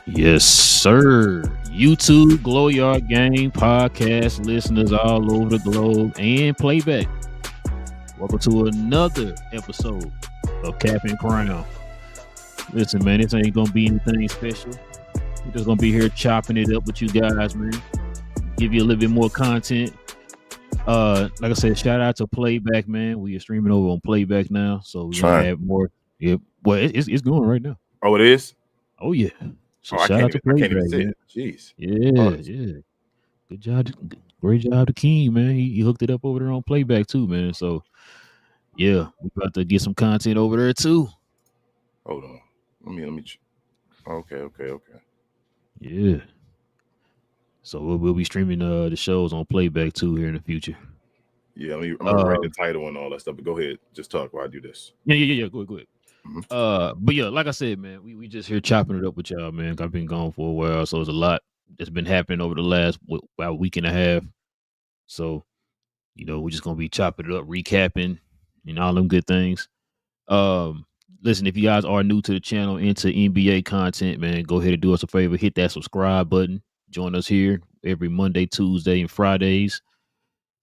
Yes, sir. YouTube, Glow Yard Game, podcast listeners all over the globe, and Playback. Welcome to another episode of Cap and Crown. Listen, man, this ain't gonna be anything special. We're just gonna be here chopping it up with you guys, man. Give you a little bit more content. Like I said, shout out to Playback, man. We are streaming over on Playback now, so we're gonna have more. Yep. Well, it's going right now. Oh, it is? Oh yeah. So I shout out to Playback, can't even see man. it. Jeez. Yeah. Good job. Great job to King, man. He hooked it up over there on Playback too, man. So yeah, we about to get some content over there too. Hold on. Let me. Okay. Yeah. So we'll be streaming the shows on Playback too here in the future. Yeah, I'm gonna write the title and all that stuff. But go ahead, just talk while I do this. Yeah. Go ahead. Mm-hmm. But yeah, like I said, man, we just here chopping it up with y'all, man. I've been gone for a while, so there's a lot that's been happening over the last about week and a half. So, we're just gonna be chopping it up, recapping, and all them good things. Listen, if you guys are new to the channel, into NBA content, man, go ahead and do us a favor, hit that subscribe button. Join us here every Monday, Tuesday, and Fridays.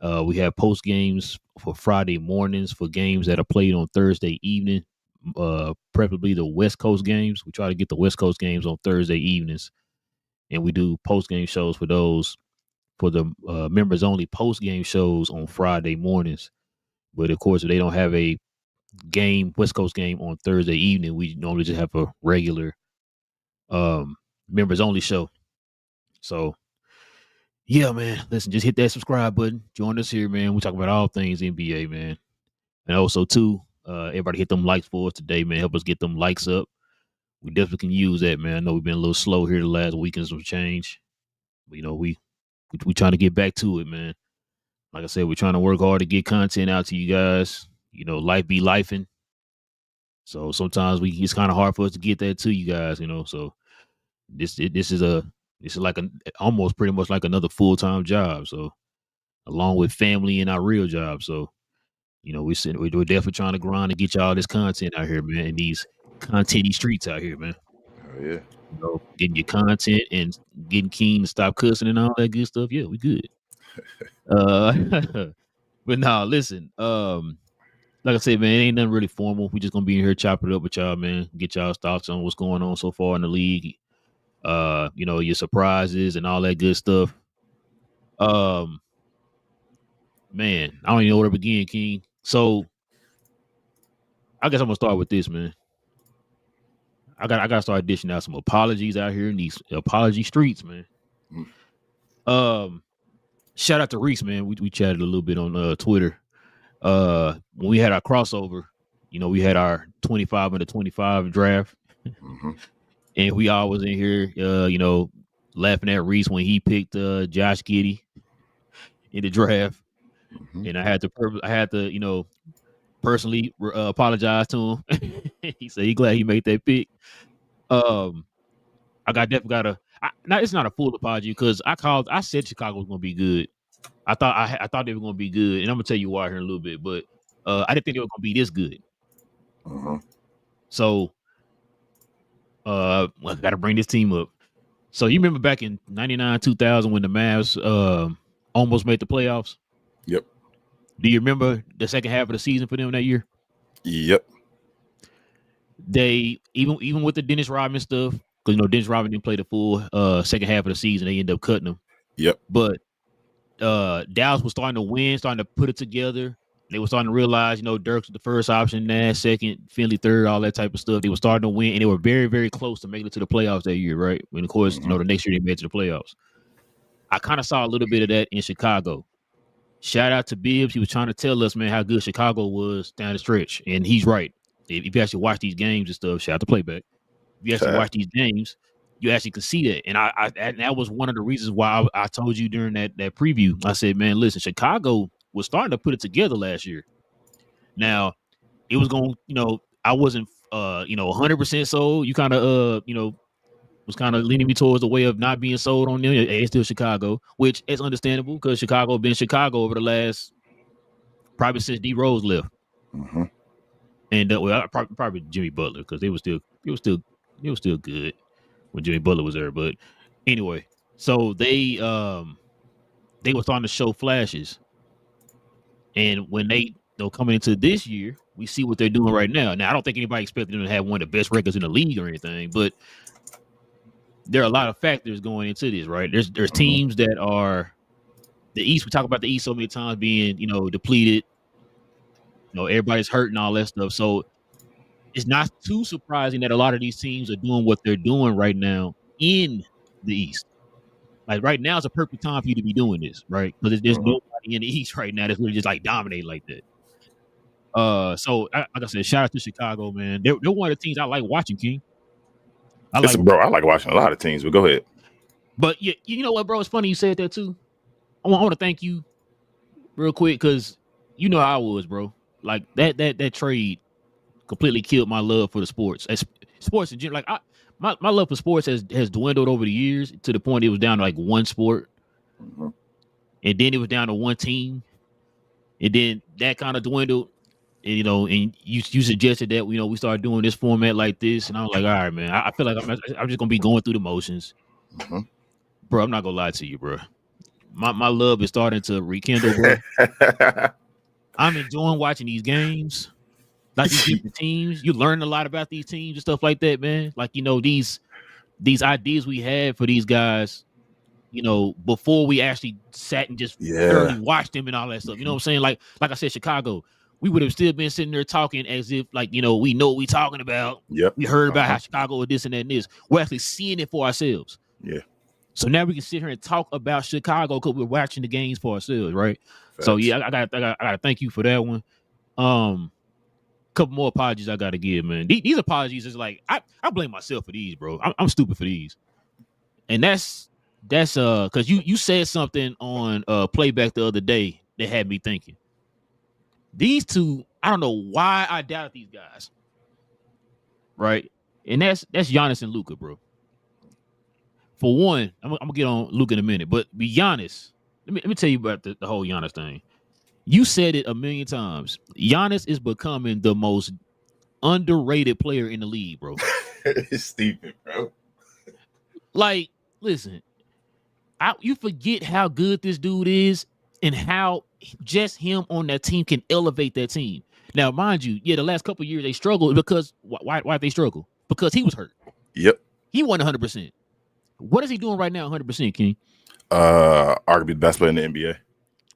We have post games for Friday mornings for games that are played on Thursday evening. Preferably the West Coast games. We try to get the West Coast games on Thursday evenings, and we do post game shows for those, for the members only post game shows on Friday mornings. But of course, if they don't have a West Coast game on Thursday evening, we normally just have a regular members only show. So yeah, man, listen, just hit that subscribe button. Join us here, man. We talk about all things NBA, man. And also too, everybody hit them likes for us today, man. Help us get them likes up. We definitely can use that, man. I know we've been a little slow here the last week and some change. But we trying to get back to it, man. Like I said, we're trying to work hard to get content out to you guys. Life be lifing. So sometimes it's kind of hard for us to get that to you guys, So this is like almost pretty much like another full-time job. So along with family and our real job. So, we're definitely trying to grind and get y'all this content out here, man. And these contenty streets out here, man. Oh yeah. Getting your content and getting King to stop cussing and all that good stuff. Yeah, we good. But nah, listen. Like I said, man, it ain't nothing really formal. We just gonna be in here chopping it up with y'all, man. Get y'all's thoughts on what's going on so far in the league. Your surprises and all that good stuff. Man, I don't even know where to begin, King. So I guess I'm gonna start with this, man. I gotta start dishing out some apologies out here in these apology streets, man. Shout out to Reese, man. We chatted a little bit on Twitter. When we had our crossover, we had our 25 under 25 draft, and we all was in here, laughing at Reese when he picked Josh Giddey in the draft, and I had to personally apologize to him. He said he glad he made that pick. I definitely got to. It's not a full apology because I said Chicago was gonna be good. I thought they were gonna be good, and I'm gonna tell you why here in a little bit. But I didn't think they were gonna be this good. So, I got to bring this team up. So you remember back in 99, 2000 when the Mavs almost made the playoffs? Yep. Do you remember the second half of the season for them that year? Yep. They even with the Dennis Rodman stuff, because Dennis Rodman didn't play the full second half of the season. They ended up cutting him. Yep. But Dallas was starting to win, starting to put it together. They were starting to realize, Dirk's the first option, Nash second, Finley third, all that type of stuff. They were starting to win, and they were very, very close to making it to the playoffs that year, right? And of course, the next year they made it to the playoffs. I kind of saw a little bit of that in Chicago. Shout out to Bibbs. He was trying to tell us, man, how good Chicago was down the stretch, and he's right. If you actually watch these games and stuff, shout out to Playback. If you actually watch these games, you actually can see that. And that was one of the reasons why I told you during that preview. I said, man, listen, Chicago was starting to put it together last year. Now, it was going, I wasn't, 100% sold. You kind of, was kind of leaning me towards the way of not being sold on them. It's still Chicago, which is understandable because Chicago been Chicago over the last, probably since D Rose left. And probably Jimmy Butler because it was still good. when Jimmy Butler was there. But anyway, so they were starting to show flashes, and when they coming into this year, we see what they're doing right now. Now, I don't think anybody expected them to have one of the best records in the league or anything, but there are a lot of factors going into this, right? There's teams that are the East. We talk about the East so many times being, depleted. Everybody's hurt and all that stuff. So it's not too surprising that a lot of these teams are doing what they're doing right now in the East. Like right now is a perfect time for you to be doing this, right? Because there's nobody in the East right now that's really just like dominating like that. So like I said, shout out to Chicago, man. They're one of the teams I like watching, King. I like watching a lot of teams, but go ahead. But yeah, you know what, bro? It's funny you said that too. I want to thank you real quick because you know how I was, bro. Like that trade completely killed my love for the sports. Sports in general, like my love for sports has dwindled over the years to the point it was down to like one sport, and then it was down to one team, and then that kind of dwindled. And, and you suggested that we started doing this format like this, and I was like, all right, man. I feel like I'm just gonna be going through the motions, bro. I'm not gonna lie to you, bro. My love is starting to rekindle, bro. I'm enjoying watching these games, like these different teams. You learn a lot about these teams and stuff like that, man. Like these ideas we had for these guys, before we actually sat and just thoroughly watched them and all that stuff. You know what I'm saying? Like I said, Chicago. We would have still been sitting there talking as if, like, we know what we're talking about. Yep. We heard about how Chicago is this and that and this. We're actually seeing it for ourselves. Yeah. So now we can sit here and talk about Chicago because we're watching the games for ourselves, right? Facts. So yeah, I gotta thank you for that one. Couple more apologies I gotta give, man. These apologies is like I blame myself for these, bro. I'm stupid for these, and that's because you said something on Playback the other day that had me thinking. These two, I don't know why I doubted these guys, right? And that's Giannis and Luka, bro. For one, I'm gonna get on Luka in a minute, but be Giannis. Let me tell you about the whole Giannis thing. You said it a million times. Giannis is becoming the most underrated player in the league, bro. It's stupid, bro. Like, listen, you forget how good this dude is and how just him on that team can elevate that team. Now, mind you, the last couple of years they struggled because why they struggle? Because he was hurt. Yep. He won 100%. What is he doing right now? 100%, King. Arguably the best player in the NBA.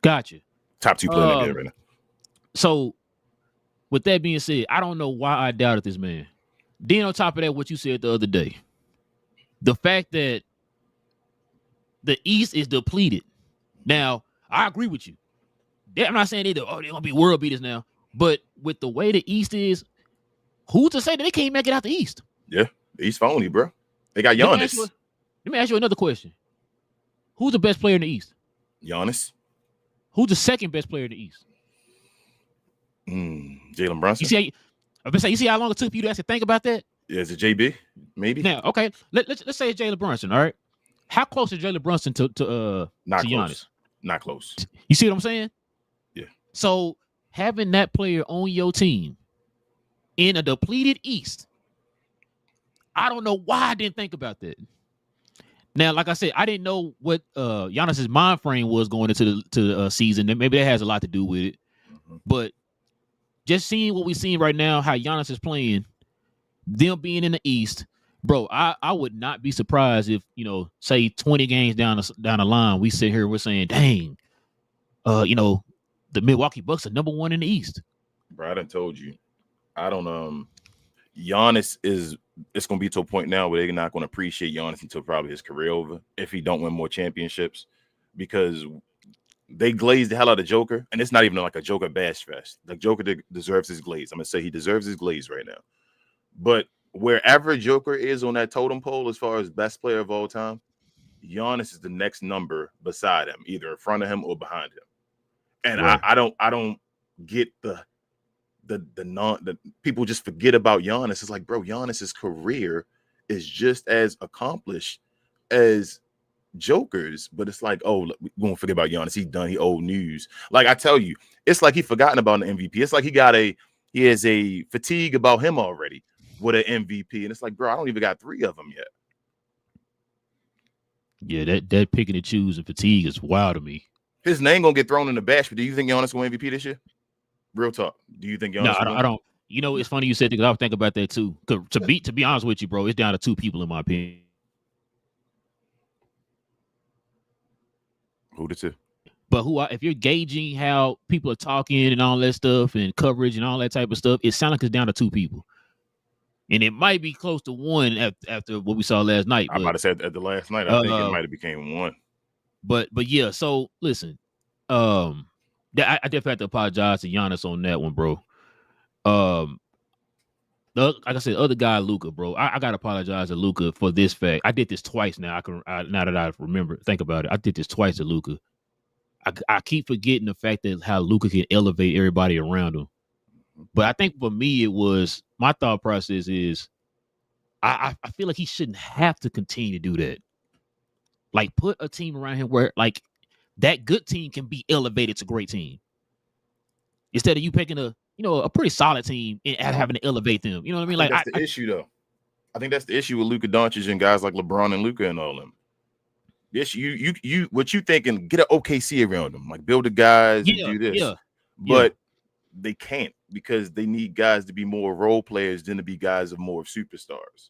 Gotcha. Top 2 player in the NBA right now. So, with that being said, I don't know why I doubted this man. Then on top of that, what you said the other day, the fact that the East is depleted. Now, I agree with you. I'm not saying they're gonna be world beaters now, but with the way the East is, who's to say that they can't make it out the East? Yeah, the East phony, bro. They got Giannis. Let me ask you another question. Who's the best player in the East? Giannis. Who's the second best player in the East? Jalen Brunson. You see how long it took for you to actually think about that? Yeah, is it JB? Maybe. Now, okay, let's say it's Jalen Brunson. All right, how close is Jalen Brunson to Giannis? Not close. You see what I'm saying? Yeah. So having that player on your team in a depleted East, I don't know why I didn't think about that. Now, like I said, I didn't know what Giannis's mind frame was going into the season. Maybe that has a lot to do with it. But just seeing what we're seeing right now, how Giannis is playing, them being in the East, bro, I would not be surprised if, say 20 games down the line, we sit here, we're saying, dang, the Milwaukee Bucks are number 1 in the East. Bro, I done told you. I don't Giannis it's gonna be to a point now where they're not gonna appreciate Giannis until probably his career over if he don't win more championships, because they glazed the hell out of Joker, and it's not even like a Joker bash fest. The Joker deserves his glaze. I'm gonna say he deserves his glaze right now. But wherever Joker is on that totem pole as far as best player of all time, Giannis is the next number beside him, either in front of him or behind him. And right. I don't get the people just forget about Giannis. It's like, bro, Giannis's career is just as accomplished as Joker's, but it's like, oh, we won't forget about Giannis. He's done. He old news. Like I tell you, it's like he forgotten about an MVP. It's like he has a fatigue about him already with an MVP, and it's like, bro, I don't even got 3 of them yet. Yeah, that picking and choose and fatigue is wild to me. His name gonna get thrown in the bash, but do you think Giannis will win MVP this year? Real talk. Do you think No, Giannis will I win? don't. You know, it's funny you said that because I was thinking about that too. To be honest with you, bro, it's down to two people in my opinion. Who the two? But if you're gauging how people are talking and all that stuff and coverage and all that type of stuff, it sounds like it's down to two people, and it might be close to one after what we saw last night. I'm about But to say at the last night, I think it might have became one. but yeah. So listen, I definitely have to apologize to Giannis on that one, bro. Like I said, other guy Luka, bro. I gotta apologize to Luka for this fact. I did this twice now. Now that I think about it, I did this twice to Luka. I keep forgetting the fact that how Luka can elevate everybody around him. But I think for me, it was my thought process is I feel like he shouldn't have to continue to do that. Like put a team around him where like that good team can be elevated to great team instead of you picking a pretty solid team and having to elevate them. You know what I mean? Like that's the issue though. I think that's the issue with Luka Dončić and guys like LeBron and Luka and all them. Yes, you what you thinking? Get an OKC around them, like build the guys and do this. But they can't because they need guys to be more role players than to be guys of more superstars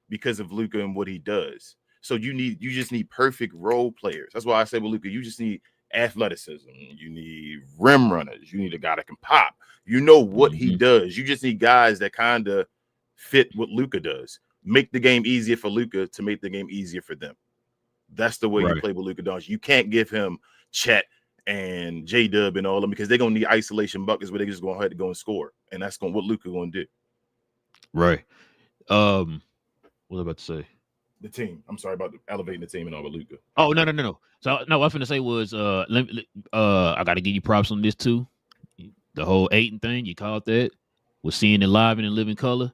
because of Luka and what he does. So you just need perfect role players. That's why I say with Luka, you just need athleticism. You need rim runners. You need a guy that can pop. You know what he does. You just need guys that kind of fit what Luka does. Make the game easier for Luka to make the game easier for them. That's the way you play with Luka Dončić. You can't give him Chet and J-Dub and all them because they're gonna need isolation buckets where they just gonna have to go and score, and that's what Luka gonna do. Right. What was I about to say? The team. I'm sorry about elevating the team and all with Luka. Oh no. So no, what I was gonna say was I got to give you props on this too. The whole Ayton thing you called that was seeing it live and in living color.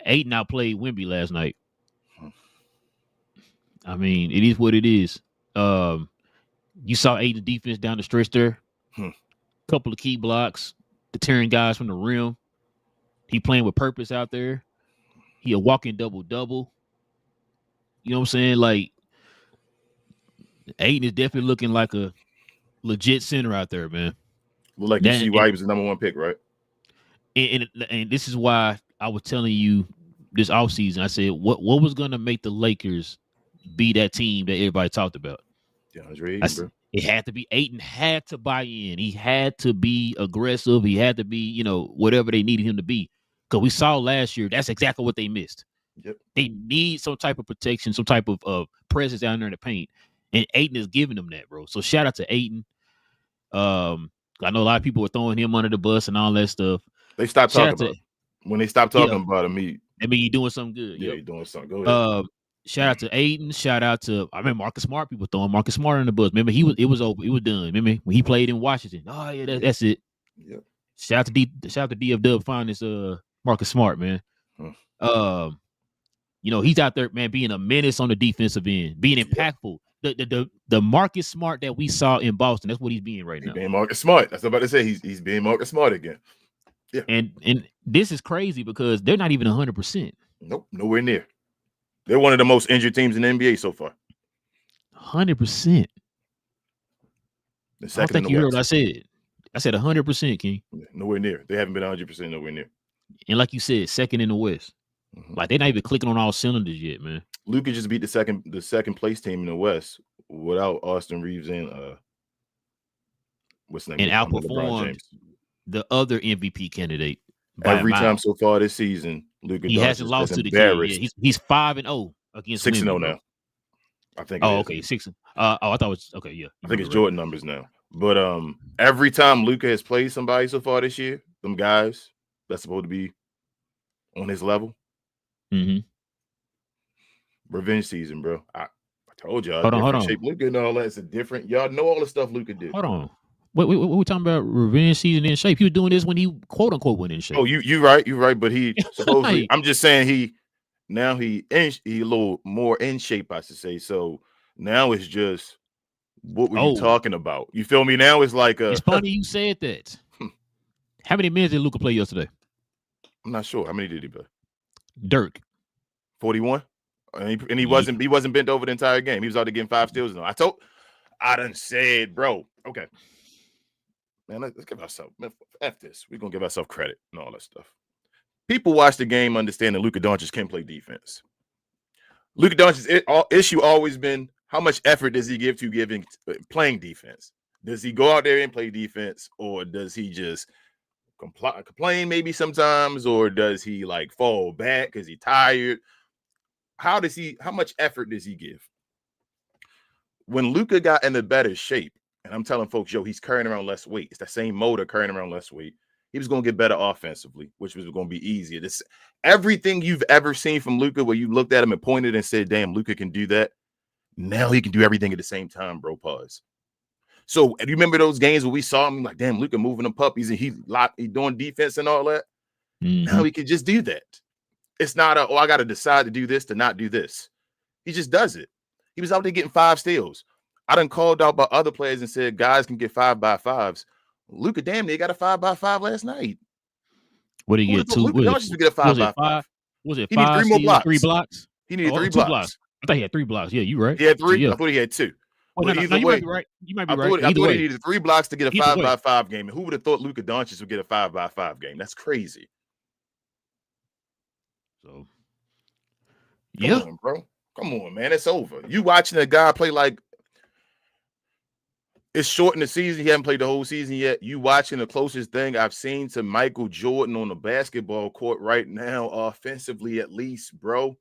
Ayton outplayed Wemby last night. I mean, it is what it is. You saw Ayton defense down the stretch there. Couple of key blocks, deterring guys from the rim. He playing with purpose out there. He a walking double-double. You know what I'm saying? Like, Ayton is definitely looking like a legit center out there, man. Look like you see why he was the number one pick, right? And this is why I was telling you this offseason, I said, what was going to make the Lakers be that team that everybody talked about? DeAndre Ayton, bro. It had to be Ayton had to buy in. He had to be aggressive. He had to be, whatever they needed him to be. Because we saw last year, that's exactly what they missed. Yep. They need some type of protection, some type of presence down there in the paint. And Ayton is giving them that, bro. So shout out to Ayton. I know a lot of people were throwing him under the bus and all that stuff. They stopped talking about him. When they stopped talking about him, I mean, he's doing something good. Yeah, he's doing something. Go ahead. Shout out to Ayton. Shout out to Marcus Smart. People throwing Marcus Smart in the bus. Remember, it was over. It was done. Remember when he played in Washington? Oh yeah, that's it. Yep. Shout out to DF Dub finding this Marcus Smart, man. He's out there, man, being a menace on the defensive end, being impactful. The Marcus Smart that we saw in Boston, that's what he's being right now. He's being Marcus Smart. That's what I'm about to say. He's being Marcus Smart again. Yeah. And this is crazy because they're not even 100%. Nope, nowhere near. They're one of the most injured teams in the NBA so far. 100%. I don't think you heard what I said. I said 100%, King. Nowhere near. They haven't been 100% nowhere near. And like you said, second in the West. Like they're not even clicking on all cylinders yet, man. Luka just beat the second place team in the West without Austin Reeves and what's the name? And outperformed the other MVP candidate. Every time so far this season, Luka he hasn't lost to the kid. Yeah, he's 5-0 against 6-0 now. I think. Oh, okay, 6. I thought it was okay. Yeah, I think it's Jordan numbers now. But every time Luka has played somebody so far this year, them guys that's supposed to be on his level. Revenge season, bro. I told y'all. Hold on. Shape Luka and all that. It's a different. Y'all know all the stuff Luka did. Hold on. What we talking about? Revenge season in shape. He was doing this when he quote unquote went in shape. Oh, you right. But he supposedly. I'm just saying he a little more in shape, I should say. So now it's just what were you talking about? You feel me? Now it's like it's funny you said that. How many minutes did Luka play yesterday? I'm not sure. How many did he play? Dirk. 41. And he wasn't bent over the entire game. He was out there getting 5 steals. I done said, bro. Okay, man, let's give ourselves F this. We're gonna give ourselves credit and all that stuff. People watch the game understanding Luka Dončić can play defense. Luka Dončić's issue always been how much effort does he give to playing defense? Does he go out there and play defense, or does he just complain maybe sometimes, or does he like fall back because he's tired? How much effort does he give? When Luka got in a better shape, and I'm telling folks, yo, he's carrying around less weight. It's the same motor carrying around less weight. He was going to get better offensively, which was going to be easier. Everything you've ever seen from Luka, where you looked at him and pointed and said, damn, Luka can do that. Now he can do everything at the same time, bro. Pause. So do you remember those games where we saw him like, damn, Luka moving them puppies and he doing defense and all that? Now he can just do that. It's not I got to decide to do this to not do this. He just does it. He was out there getting 5 steals. I done called out by other players and said guys can get 5x5s. Luka damn near got a 5x5 last night. What did he get? 2? Luka Dončić get a 5x5. Was it 5? He needed 3 more blocks. 3 blocks. He needed 3 blocks. I thought he had 3 blocks. Yeah, you right. He had 3. So, yeah. I thought he had 2. Well, no, you might be right. You might be right. I thought he needed 3 blocks to get a 5x5 game. And who would have thought Luka Dončić would get a 5x5 game? That's crazy. So, Come on, bro. Come on, man. It's over. You watching a guy play like it's short in the season. He hasn't played the whole season yet. You watching the closest thing I've seen to Michael Jordan on the basketball court right now, offensively at least, bro.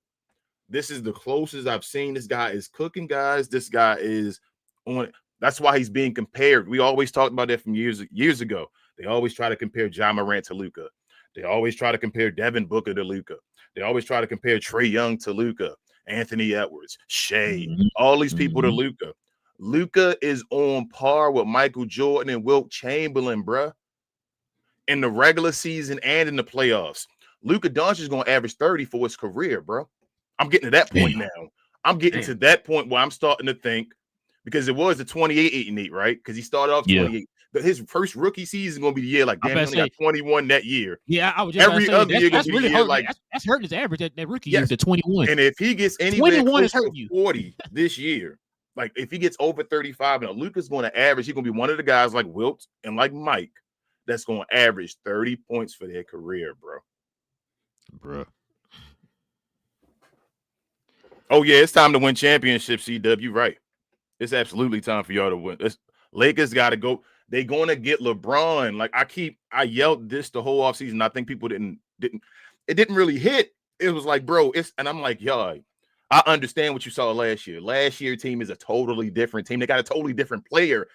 This is the closest I've seen. This guy is cooking, guys. This guy is on. That's why he's being compared. We always talked about that from years ago. They always try to compare Ja Morant to Luka. They always try to compare Devin Booker to Luka. They always try to compare Trae Young to Luka, Anthony Edwards, Shea, all these people to Luka. Luka is on par with Michael Jordan and Wilt Chamberlain, bruh, in the regular season and in the playoffs. Luka Dončić is going to average 30 for his career, bro. I'm getting to that point now. I'm getting to that point where I'm starting to think, because it was the 28-8-8, right? Because he started off 28. But his first rookie season is going to be the year like, damn, he only got 21 that year. Yeah, I was just every other year going to be the year like that's hurting his average that rookie year to 21. And if he gets anywhere close to 40 this year, like if he gets over 35, and Luka's going to average, he's going to be one of the guys like Wilt and like Mike that's going to average 30 points for their career, bro. Oh, yeah, it's time to win championships, CW. You're right. It's absolutely time for y'all to win. Lakers got to go. They're going to get LeBron. Like I yelled this the whole offseason. I think people didn't really hit. It was like, bro, and I'm like, yo, I understand what you saw last year. Last year's team is a totally different team. They got a totally different players.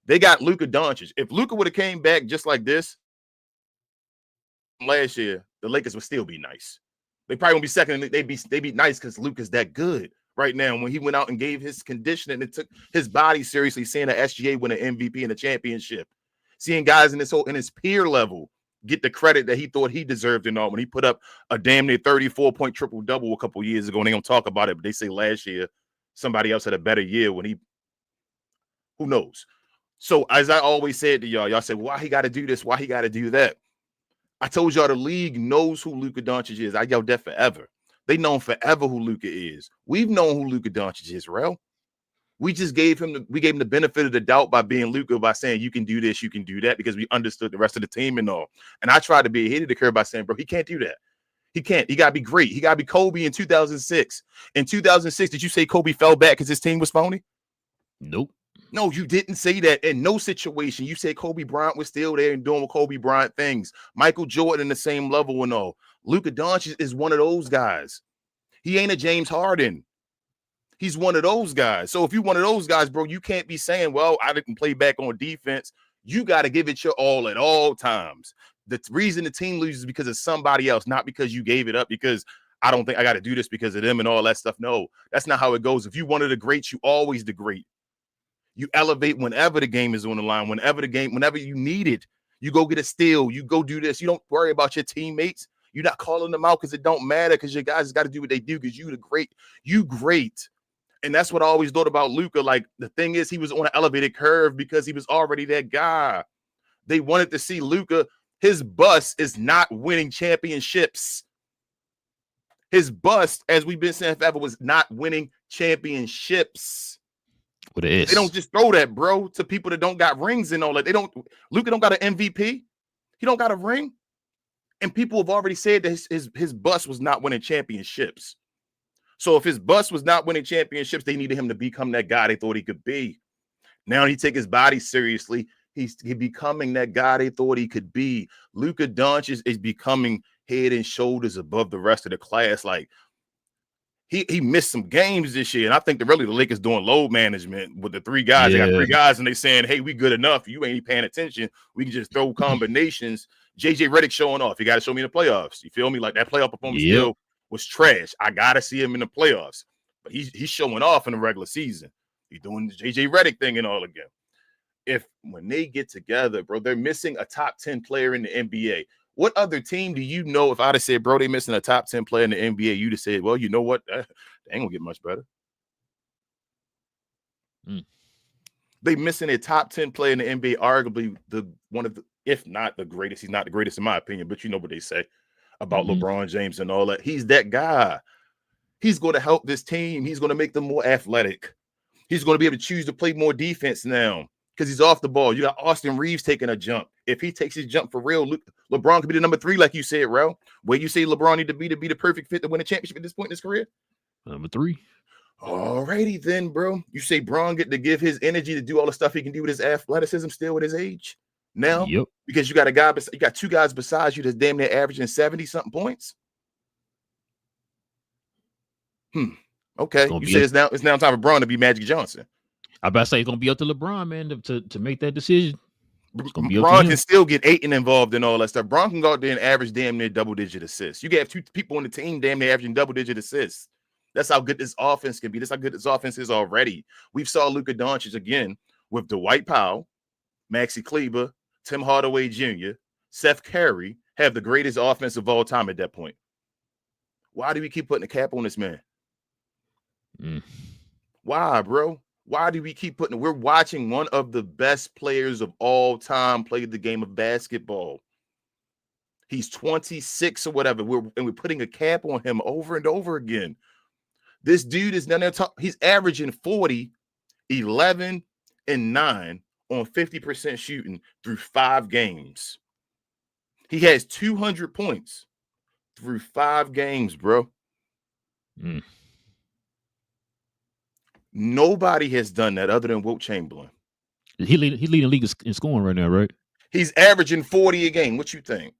They got Luka Dončić. If Luka would have came back just like this last year, the Lakers would still be nice. They probably won't be second. They'd be nice because Luka's that good right now. When he went out and gave his conditioning and took his body seriously, seeing the SGA win an MVP and a championship, seeing guys in his peer level get the credit that he thought he deserved and all. When he put up a damn near 34-point triple-double a couple years ago, and they don't talk about it, but they say last year somebody else had a better year when who knows? So as I always said to y'all said, why he got to do this? Why he got to do that? I told y'all the league knows who Luka Dončić is. I yelled that forever. They known forever who Luka is. We've known who Luka Dončić is, Rel. We just gave him the benefit of the doubt by being Luka, by saying you can do this, you can do that, because we understood the rest of the team and all. And I tried to be ahead of the curve by saying, bro, he can't do that. He can't. He got to be great. He got to be Kobe in 2006. In 2006, did you say Kobe fell back because his team was phony? Nope. No, you didn't say that in no situation. You said Kobe Bryant was still there and doing Kobe Bryant things. Michael Jordan in the same level and all. Luka Dončić is one of those guys. He ain't a James Harden. He's one of those guys. So if you're one of those guys, bro, you can't be saying, well, I didn't play back on defense. You got to give it your all at all times. The reason the team loses is because of somebody else, not because you gave it up, because I don't think I got to do this because of them and all that stuff. No, that's not how it goes. If you're one of the greats, you always the great. You elevate whenever the game is on the line, whenever you need it. You go get a steal. You go do this. You don't worry about your teammates. You're not calling them out because it don't matter, because your guys got to do what they do because you the great. You great. And that's what I always thought about Luka. Like, the thing is, he was on an elevated curve because he was already that guy. They wanted to see Luka. His bus is not winning championships. His bust, as we've been saying forever, was not winning championships. With an S. They don't just throw that, bro, to people that don't got rings and all that. They don't. Luka don't got an MVP. He don't got a ring. And people have already said that his bust was not winning championships. So if his bust was not winning championships, they needed him to become that guy they thought he could be. Now he take his body seriously. He's becoming that guy they thought he could be. Luka Dončić is becoming head and shoulders above the rest of the class. Like he missed some games this year, and I think the Lakers doing load management with the three guys. They got three guys, and they saying, "Hey, we good enough. You ain't paying attention. We can just throw combinations." JJ Redick showing off. You got to show me in the playoffs. You feel me? Like that playoff performance still was trash. I gotta see him in the playoffs, but he's showing off in the regular season. He's doing the JJ Redick thing and all again. When they get together, bro, they're missing a top 10 player in the NBA. What other team do you know? If I'd have said, bro, they missing a top 10 player in the NBA, you'd have said, well, you know what? They ain't gonna get much better. They missing a top 10 player in the NBA, arguably one of the, if not the greatest. He's not the greatest in my opinion, but you know what they say about LeBron James and all that. He's that guy. He's going to help this team. He's going to make them more athletic. He's going to be able to choose to play more defense now because he's off the ball. You got Austin Reeves taking a jump. If he takes his jump for real, LeBron could be the number 3, like you said, Rel. Where you say LeBron need to be the perfect fit to win a championship at this point in his career? Number 3. Alrighty then, bro. You say Bron get to give his energy to do all the stuff he can do with his athleticism still with his age now? Yep. Because you got 2 guys besides you that's damn near averaging 70-something points. Okay. You say it's now time for Bron to be Magic Johnson. I about to say it's gonna be up to LeBron, man, to make that decision. Bron can still get Ayton involved in all that stuff. Bron can go out there and average damn near double-digit assists. You can have 2 people on the team damn near averaging double-digit assists. That's how good this offense can be. That's how good this offense is already. We've saw Luka Dončić again with Dwight Powell, Maxi Kleber, Tim Hardaway Jr., Seth Curry have the greatest offense of all time at that point. Why do we keep putting a cap on this man? Why, bro? Why do we keep putting? We're watching one of the best players of all time play the game of basketball. He's 26 or whatever. We're putting a cap on him over and over again. This dude is down there. He's averaging 40, 11, and 9 on 50% shooting through 5 games. He has 200 points through 5 games, bro. Nobody has done that other than Wilt Chamberlain. He leading the league in scoring right now, right? He's averaging 40 a game. What you think?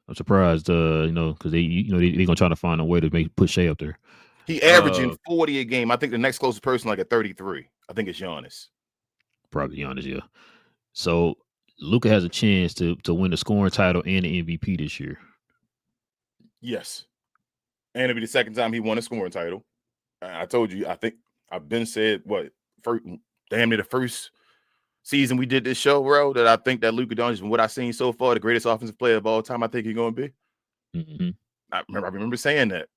I'm surprised, because they're gonna try to find a way to put Shea up there. He averaging 40 a game. I think the next closest person like at 33. I think it's Giannis. Probably Giannis, yeah. So Luka has a chance to win the scoring title and the MVP this year. Yes. And it'll be the second time he won a scoring title. I told you, I think I've been said damn near the first season we did this show, bro, that I think that Luka Dončić, from what I've seen so far, the greatest offensive player of all time, I think he's going to be. I remember saying that.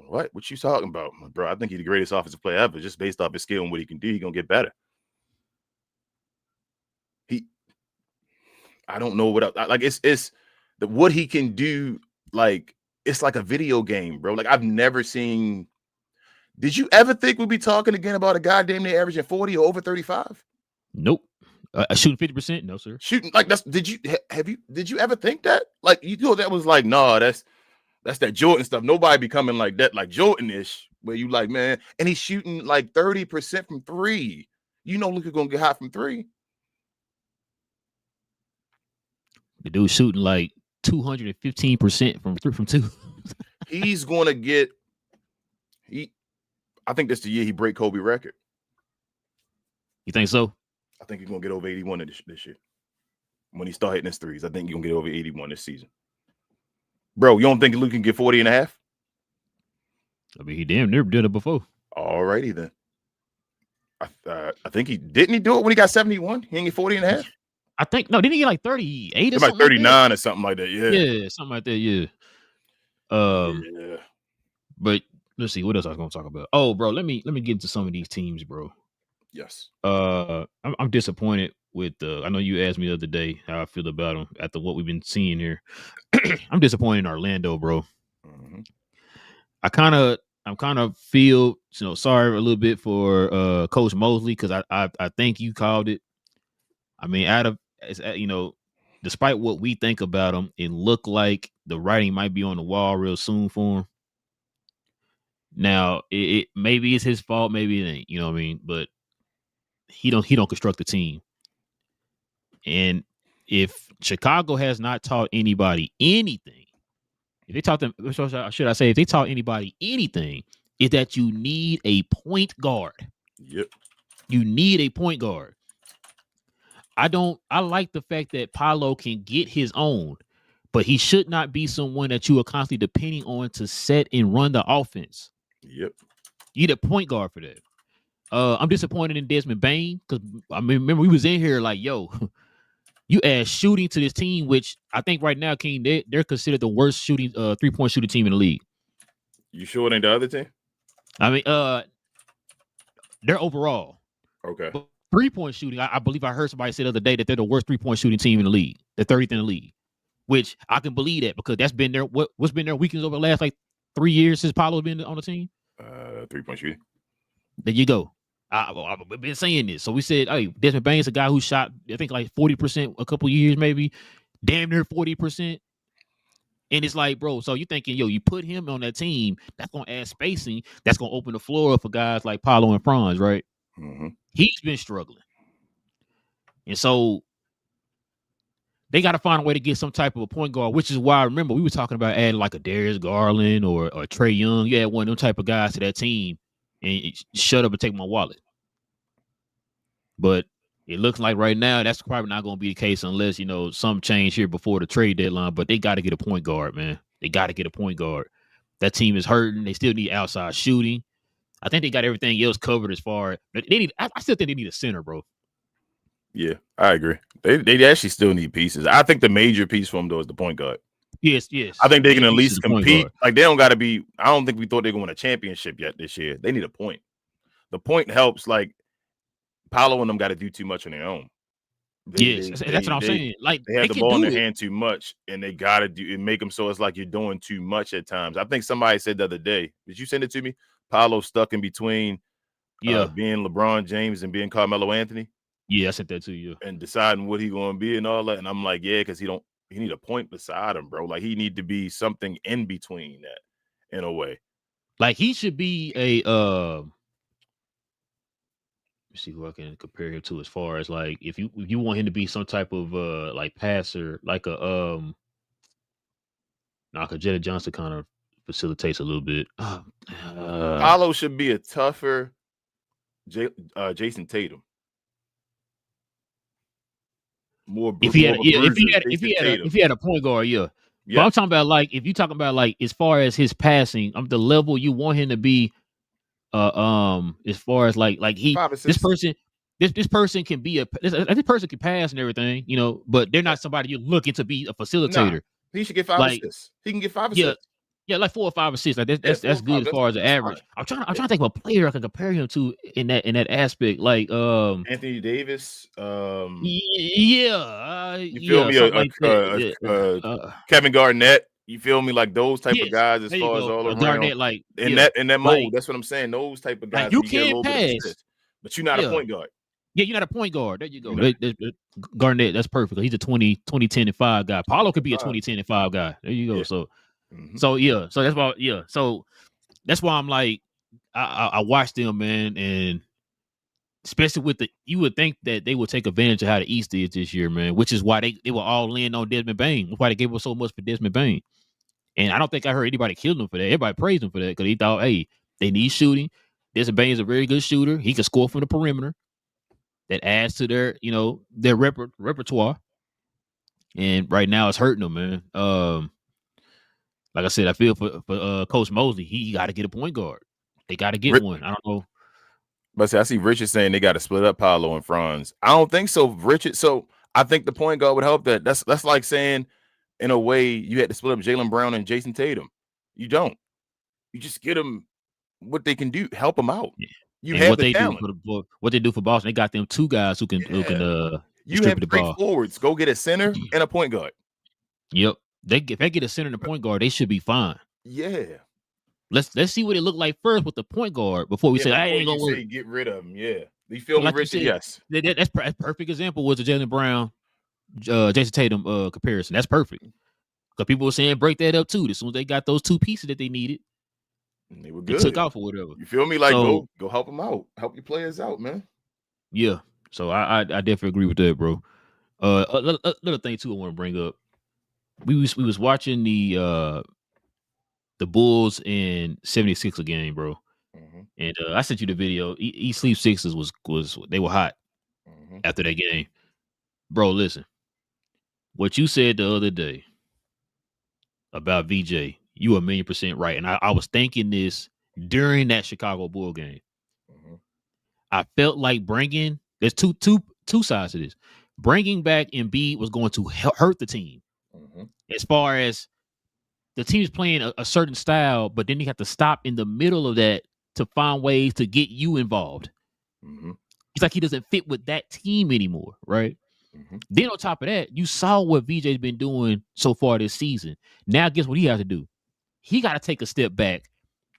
What you talking about, bro? I think he's the greatest offensive player ever, just based off his skill and what he can do. He's gonna get better. I don't know what else. Like it's what he can do. Like it's like a video game, bro. Like I've never seen. Did you ever think we'd be talking again about a guy damn near averaging 40 or over 35? Nope. Shooting 50%? No, sir. Shooting like that's. Did you ever think that? Like that was like that's that Jordan stuff. Nobody becoming like that, like Jordan-ish, where you like, man, and he's shooting like 30% from 3. Luka gonna get hot from 3. The dude's shooting like 215% from 2. He's gonna get. I think this is the year he break Kobe record. You think so? I think he's gonna get over 81 this year. When he start hitting his threes, I think he's gonna get over 81 this season. Bro, you don't think Luka can get 40 and a half? I mean, he damn near did it before. Alrighty then. I think he didn't he do it when he got 71? He didn't get 40 and a half? I think didn't he get like 38 or something? Like 39 or something like that. Yeah. Yeah, something like that, yeah. Yeah. But let's see what else I was gonna talk about. Oh, bro, let me get into some of these teams, bro. Yes. I'm disappointed with I know you asked me the other day how I feel about them after what we've been seeing here. I'm disappointed in Orlando, bro. I'm kind of feel sorry a little bit for Coach Mosley because I think you called it. I mean, despite what we think about him, it looked like the writing might be on the wall real soon for him. Now, it maybe it's his fault, maybe it ain't. You know what I mean? But he don't construct the team. And if Chicago has not taught anybody anything, if they taught them, should I say, if they taught anybody anything, is that you need a point guard. Yep. You need a point guard. I like the fact that Paolo can get his own, but he should not be someone that you are constantly depending on to set and run the offense. Yep. You need a point guard for that. I'm disappointed in Desmond Bane because I mean, remember we was in here like, yo, you add shooting to this team, which I think right now, King, they're considered the worst shooting 3-point shooting team in the league. You sure it ain't the other team? I mean, they're overall. Okay. But 3-point shooting, I believe I heard somebody say the other day that they're the worst 3-point shooting team in the league. They're 30th in the league, which I can believe that because that's been their what's been their weakness over the last like 3 years since Paolo's been on the team. 3-point shooting. There you go. I've been saying this. So we said, hey, Desmond Bane's a guy who shot, I think, like 40% a couple years, maybe, damn near 40%. And it's like, bro, so you're thinking, yo, you put him on that team, that's going to add spacing. That's going to open the floor up for guys like Paolo and Franz, right? Mm-hmm. He's been struggling. And so they got to find a way to get some type of a point guard, which is why I remember we were talking about adding like a Darius Garland or Trae Young. You add one of them type of guys to that team and shut up and take my wallet. But it looks like right now that's probably not going to be the case unless, some change here before the trade deadline. But they got to get a point guard, man. They got to get a point guard. That team is hurting. They still need outside shooting. I think they got everything else covered as far as I still think they need a center, bro. Yeah, I agree. They actually still need pieces. I think the major piece for them though is the point guard. Yes. I think they can at least compete. Like they don't got to be. I don't think we thought they were going to win a championship yet this year. They need a point. The point helps. Like Paolo and them got to do too much on their own. That's what I'm saying. Like they have the ball in their hand too much, and they got to do it. Make them so it's like you're doing too much at times. I think somebody said the other day. Did you send it to me? Paolo stuck in between. Being LeBron James and being Carmelo Anthony. Yeah, I sent that to you. And deciding what he going to be and all that. And I'm like, yeah, because he need a point beside him, bro. Like he need to be something in between that, in a way. Like he should be a let me see who I can compare him to as far as like if you want him to be some type of like passer, like a Jetta Johnson kind of facilitates a little bit. Paolo should be a tougher Jason Tatum. If he had a point guard, yeah. But I'm talking about like if you talking about like as far as his passing, the level you want him to be. As far as like he this person can be this person can pass and everything, but they're not somebody you're looking to be a facilitator. Nah, he should get 5 assists. He can get 5 assists. Yeah, like 4 or 5 assists. Like that's good as far as the average. I'm trying to think of a player I can compare him to in that aspect. Like Anthony Davis. You feel me? Kevin Garnett. You feel me? Like those type of guys as far as all around. Garnett, like in that mode. That's what I'm saying. Those type of guys. Like, you can pass, but you're not a point guard. Yeah, you're not a point guard. There you go. Garnett, that's perfect. He's a 2010 and 5 guy. Paulo could be a 2010 and 5 guy. There you go. Yeah. So that's why. Yeah. So that's why I'm like, I watched them, man, and especially you would think that they would take advantage of how the East is this year, man. Which is why they were all in on Desmond Bane. That's why they gave us so much for Desmond Bane. And I don't think I heard anybody killing him for that. Everybody praised him for that because he thought, hey, they need shooting. Desmond Bane is a very good shooter. He can score from the perimeter. That adds to their repertoire. And right now it's hurting them, man. Like I said, I feel for Coach Mosley. He got to get a point guard. They got to get one. I don't know. But see, I see Richard saying they got to split up Paolo and Franz. I don't think so, Richard. So I think the point guard would help that. That's like saying, in a way, you had to split up Jaylen Brown and Jason Tatum. You don't. You just get them what they can do. Help them out. Yeah. You have the talent. What they do for Boston, they got them 2 guys who can you have the ball. Forwards. Go get a center and a point guard. Yep. If they get a center and a point guard, they should be fine. Yeah. Let's see what it looked like first with the point guard before we say I ain't gonna work. Get rid of him. Yeah, you feel me, like Richard? You said, Yes, that's perfect example was the Jaylen Brown, Jason Tatum comparison. That's perfect because people were saying break that up too. As soon as they got those two pieces that they needed, and they were good. They took off or whatever. You feel me? Like go help them out, help your players out, man. Yeah, so I definitely agree with that, bro. Another thing too I want to bring up. We was watching the Bulls and 76er game, bro. Mm-hmm. And I sent you the video. East Sleep Sixers was they were hot after that game. Bro, listen. What you said the other day about VJ, you 1,000,000% right. And I was thinking this during that Chicago Bull game. I felt like there's two sides to this. Bringing back Embiid was going to hurt the team. As far as the team's playing a certain style, but then you have to stop in the middle of that to find ways to get you involved. It's like he doesn't fit with that team anymore, right? Then on top of that, you saw what VJ's been doing so far this season. Now, guess what he has to do? He got to take a step back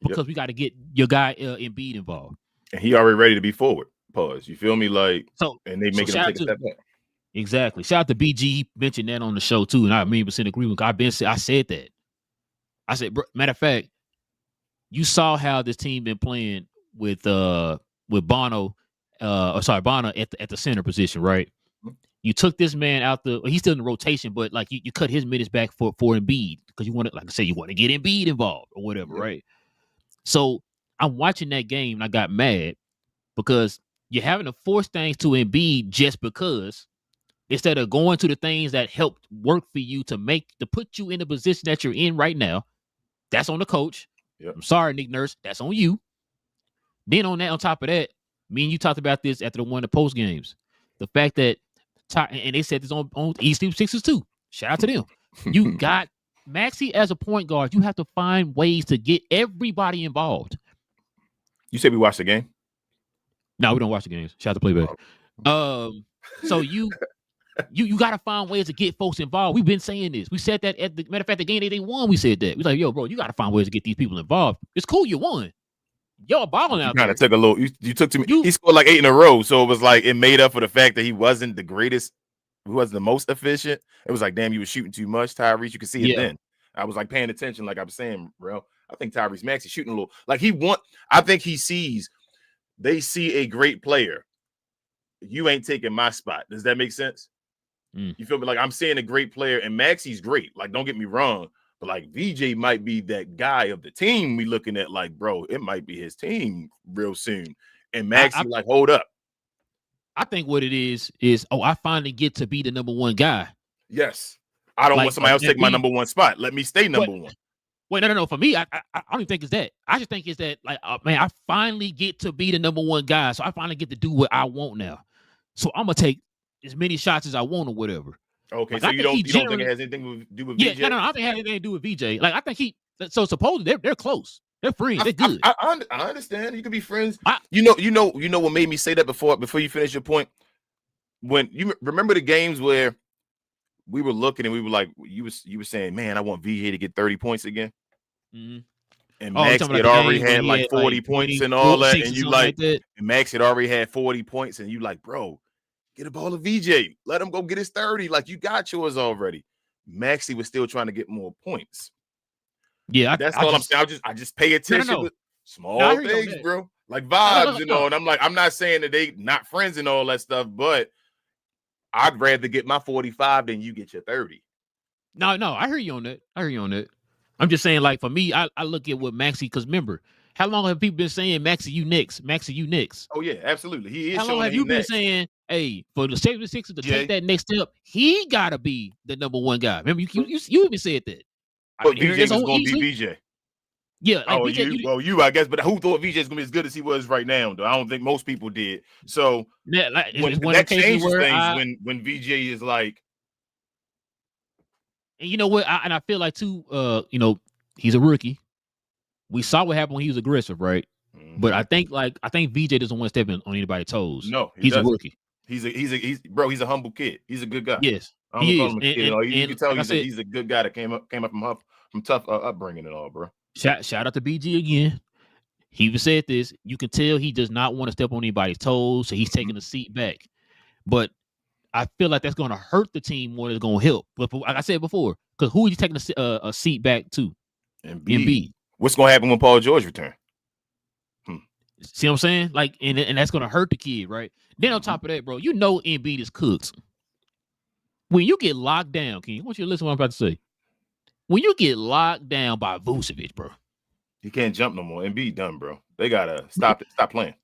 because we got to get your guy Embiid involved. And he already ready to be forward. Pause. You feel me? Like, and they making him take a step back. Exactly. Shout out to BG. He mentioned that on the show too, and I 1,000,000% agree with. I said that. I said, bro, matter of fact, you saw how this team been playing with Bono, Bono at the center position, right? You took this man out he's still in the rotation, but like you cut his minutes back for Embiid because you want to, like I said, you want to get Embiid involved or whatever, right? So I'm watching that game and I got mad because you're having to force things to Embiid just because instead of going to the things that helped work for you to put you in the position that you're in right now. That's on the coach. I'm sorry, Nick Nurse. That's on you. Then on top of that, me and you talked about this after one of the post games. The fact that, and they said this on East Sleep Sixers too. Shout out to them. You got Maxey as a point guard. You have to find ways to get everybody involved. You said we watched the game? No, we don't watch the games. Shout out to Playback. So you got to find ways to get folks involved. We've been saying this. We said that at the matter of fact, the game they won, we said that. We was like, yo, bro, you got to find ways to get these people involved. It's cool, you won. Y'all balling out there. Kind of took a little. You took to me. He scored like 8 in a row, so it was like it made up for the fact that he wasn't the greatest, he wasn't the most efficient. It was like, damn, you were shooting too much, Tyrese. You could see it then. I was like paying attention, like I was saying, bro. I think Tyrese Maxey shooting a little. Like I think he sees. They see a great player. You ain't taking my spot. Does that make sense? You feel me? Like I'm seeing a great player, and Maxey's great. Like, don't get me wrong, but like VJ might be that guy of the team we looking at. Like, bro, it might be his team real soon. And Maxey, like, hold up. I think what it is I finally get to be the number one guy. Yes, I don't want somebody else take my number one spot. Let me stay number one. Wait, no. For me, I don't even think it's that. I just think it's that, like, man, I finally get to be the number one guy, so I finally get to do what I want now. So I'm gonna take as many shots as I want or whatever. Okay, like, so you don't think it has anything to do with VJ? Yeah, no, I think it has anything to do with VJ. Like, I think so supposedly they're close. They're friends. They're good. I understand. You can be friends. You know what made me say that before you finish your point? When you remember the games where we were looking and we were like, you were saying, man, I want VJ to get 30 points again. And Max had already had like 40 points and all that. And you like and Max had already had 40 points. And you like, bro, get a ball of VJ. Let him go get his 30. Like, you got yours already. Maxey was still trying to get more points. Yeah, that's all I'm saying. I just pay attention to small things, bro. Like vibes, you know. And I'm like, I'm not saying that they not friends and all that stuff, but I'd rather get my 45 than you get your 30. No, I hear you on that. I'm just saying, like, for me, I look at what Maxey, because remember, how long have people been saying Maxey, you next? Maxey, you next? Oh, yeah, absolutely. He is. How long have you been saying, hey, for the 76ers to take that next step, he got to be the number one guy? Remember, you even said that. But VJ was going to be VJ. Yeah. Like VJ, I guess. But who thought VJ was going to be as good as he was right now, though? I don't think most people did. So that changes things when VJ is like. And you know what? I feel like, too, he's a rookie. We saw what happened when he was aggressive, right? Mm-hmm. But I think VJ doesn't want to step on anybody's toes. No, he's a rookie. He's a humble kid. He's a good guy. Yes, he is. You can tell he's a good guy that came up from tough upbringing and all, bro. Shout out to BG again. He even said this. You can tell he does not want to step on anybody's toes, so he's taking a seat back. But I feel like that's going to hurt the team more than it's going to help. But like I said before, because who are you taking a seat back to? Embiid. What's going to happen when Paul George returns? See what I'm saying? Like, and that's going to hurt the kid, right? Then on top of that, bro, you know Embiid is cooked. When you get locked down, King, I want you to listen to what I'm about to say. When you get locked down by Vucevic, bro, he can't jump no more. Embiid done, bro. They gotta stop playing.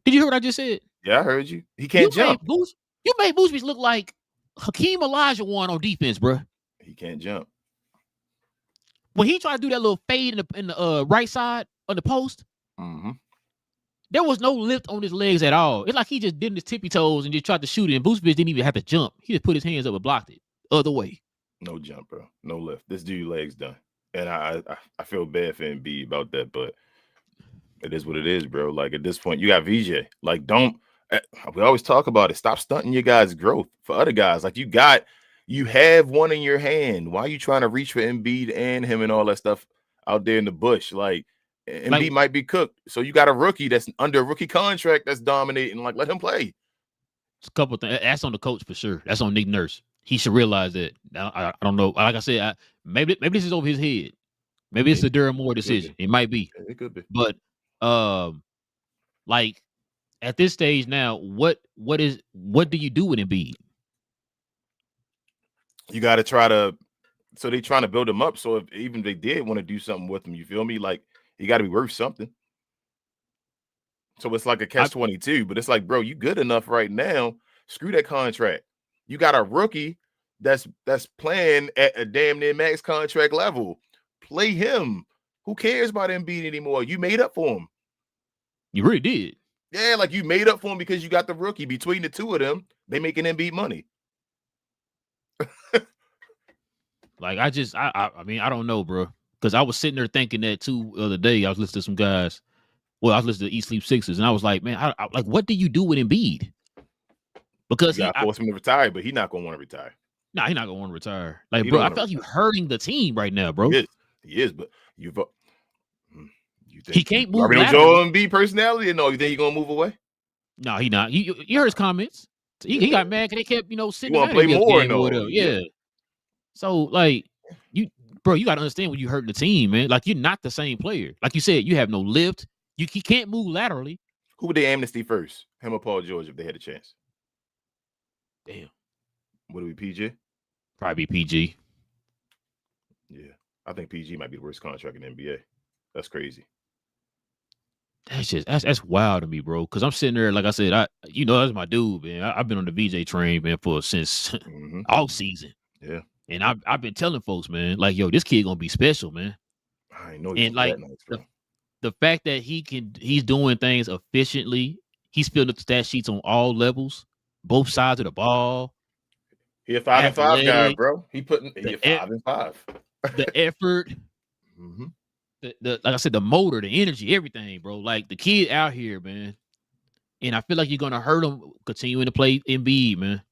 Did you hear what I just said? Yeah, I heard you. He can't jump. You made Vucevic look like Hakeem Olajuwon on defense, bro. He can't jump. When he tried to do that little fade in the right side of the post, there was no lift on his legs at all. It's like he just did his tippy toes and just tried to shoot it. And Vucevic didn't even have to jump. He just put his hands up and blocked it. Other way. No jump, bro. No lift. This dude legs done. And I feel bad for Embiid about that, but it is what it is, bro. Like at this point, you got VJ. Like we always talk about it. Stop stunting your guys' growth for other guys. Like you have one in your hand. Why are you trying to reach for Embiid and him and all that stuff out there in the bush? Like Embiid might be cooked. So you got a rookie that's under a rookie contract that's dominating. Like let him play. It's a couple of things. That's on the coach for sure. That's on Nick Nurse. He should realize that. I don't know. Like I said, maybe this is over his head. Maybe it's a Daryl Moore decision. It might be. It could be. But like at this stage now, what do you do with Embiid? You got to try to. So they trying to build him up. So if even they did want to do something with him, you feel me? Like he got to be worth something. So it's like a catch-22. But it's like, bro, you good enough right now. Screw that contract. You got a rookie that's playing at a damn near max contract level. Play him. Who cares about Embiid anymore? You made up for him. You really did. Yeah, like you made up for him because you got the rookie. Between the two of them, they making Embiid money. Like I mean, I don't know, bro. Because I was sitting there thinking that too the other day. I was listening to some guys. Well, I was listening to Eat Sleep Sixers, and I was like, man, I like, what do you do with Embiid? Because you got to force him to retire, but he's not going to want to retire. Nah, he's not going to want to retire. Like, bro, I feel like you're hurting the team right now, bro. He is, but you think he can't move. You Joel Embiid personality, or no? You think he's going to move away? No, he not. You heard his comments. He got mad because they kept, sitting. You want to play more, no? Yeah. So, like, you got to understand when you hurting the team, man. Like, you're not the same player. Like you said, you have no lift. He can't move laterally. Who would they amnesty first? Him or Paul George if they had a chance? Damn. Would it be PG? Probably PG. Yeah. I think PG might be the worst contract in the NBA. That's crazy. That's wild to me, bro. Because I'm sitting there, like I said, that's my dude, man. I've been on the VJ train, man, since all season. Yeah. And I've been telling folks, man, like, yo, this kid gonna be special, man. I know. And like the fact that he's doing things efficiently, he's filling up the stat sheets on all levels, both sides of the ball. He a 5 and 5 guy, bro. He a 5 and 5. The effort, like I said, the motor, the energy, everything, bro. Like the kid out here, man. And I feel like you're gonna hurt him continuing to play Embiid, man.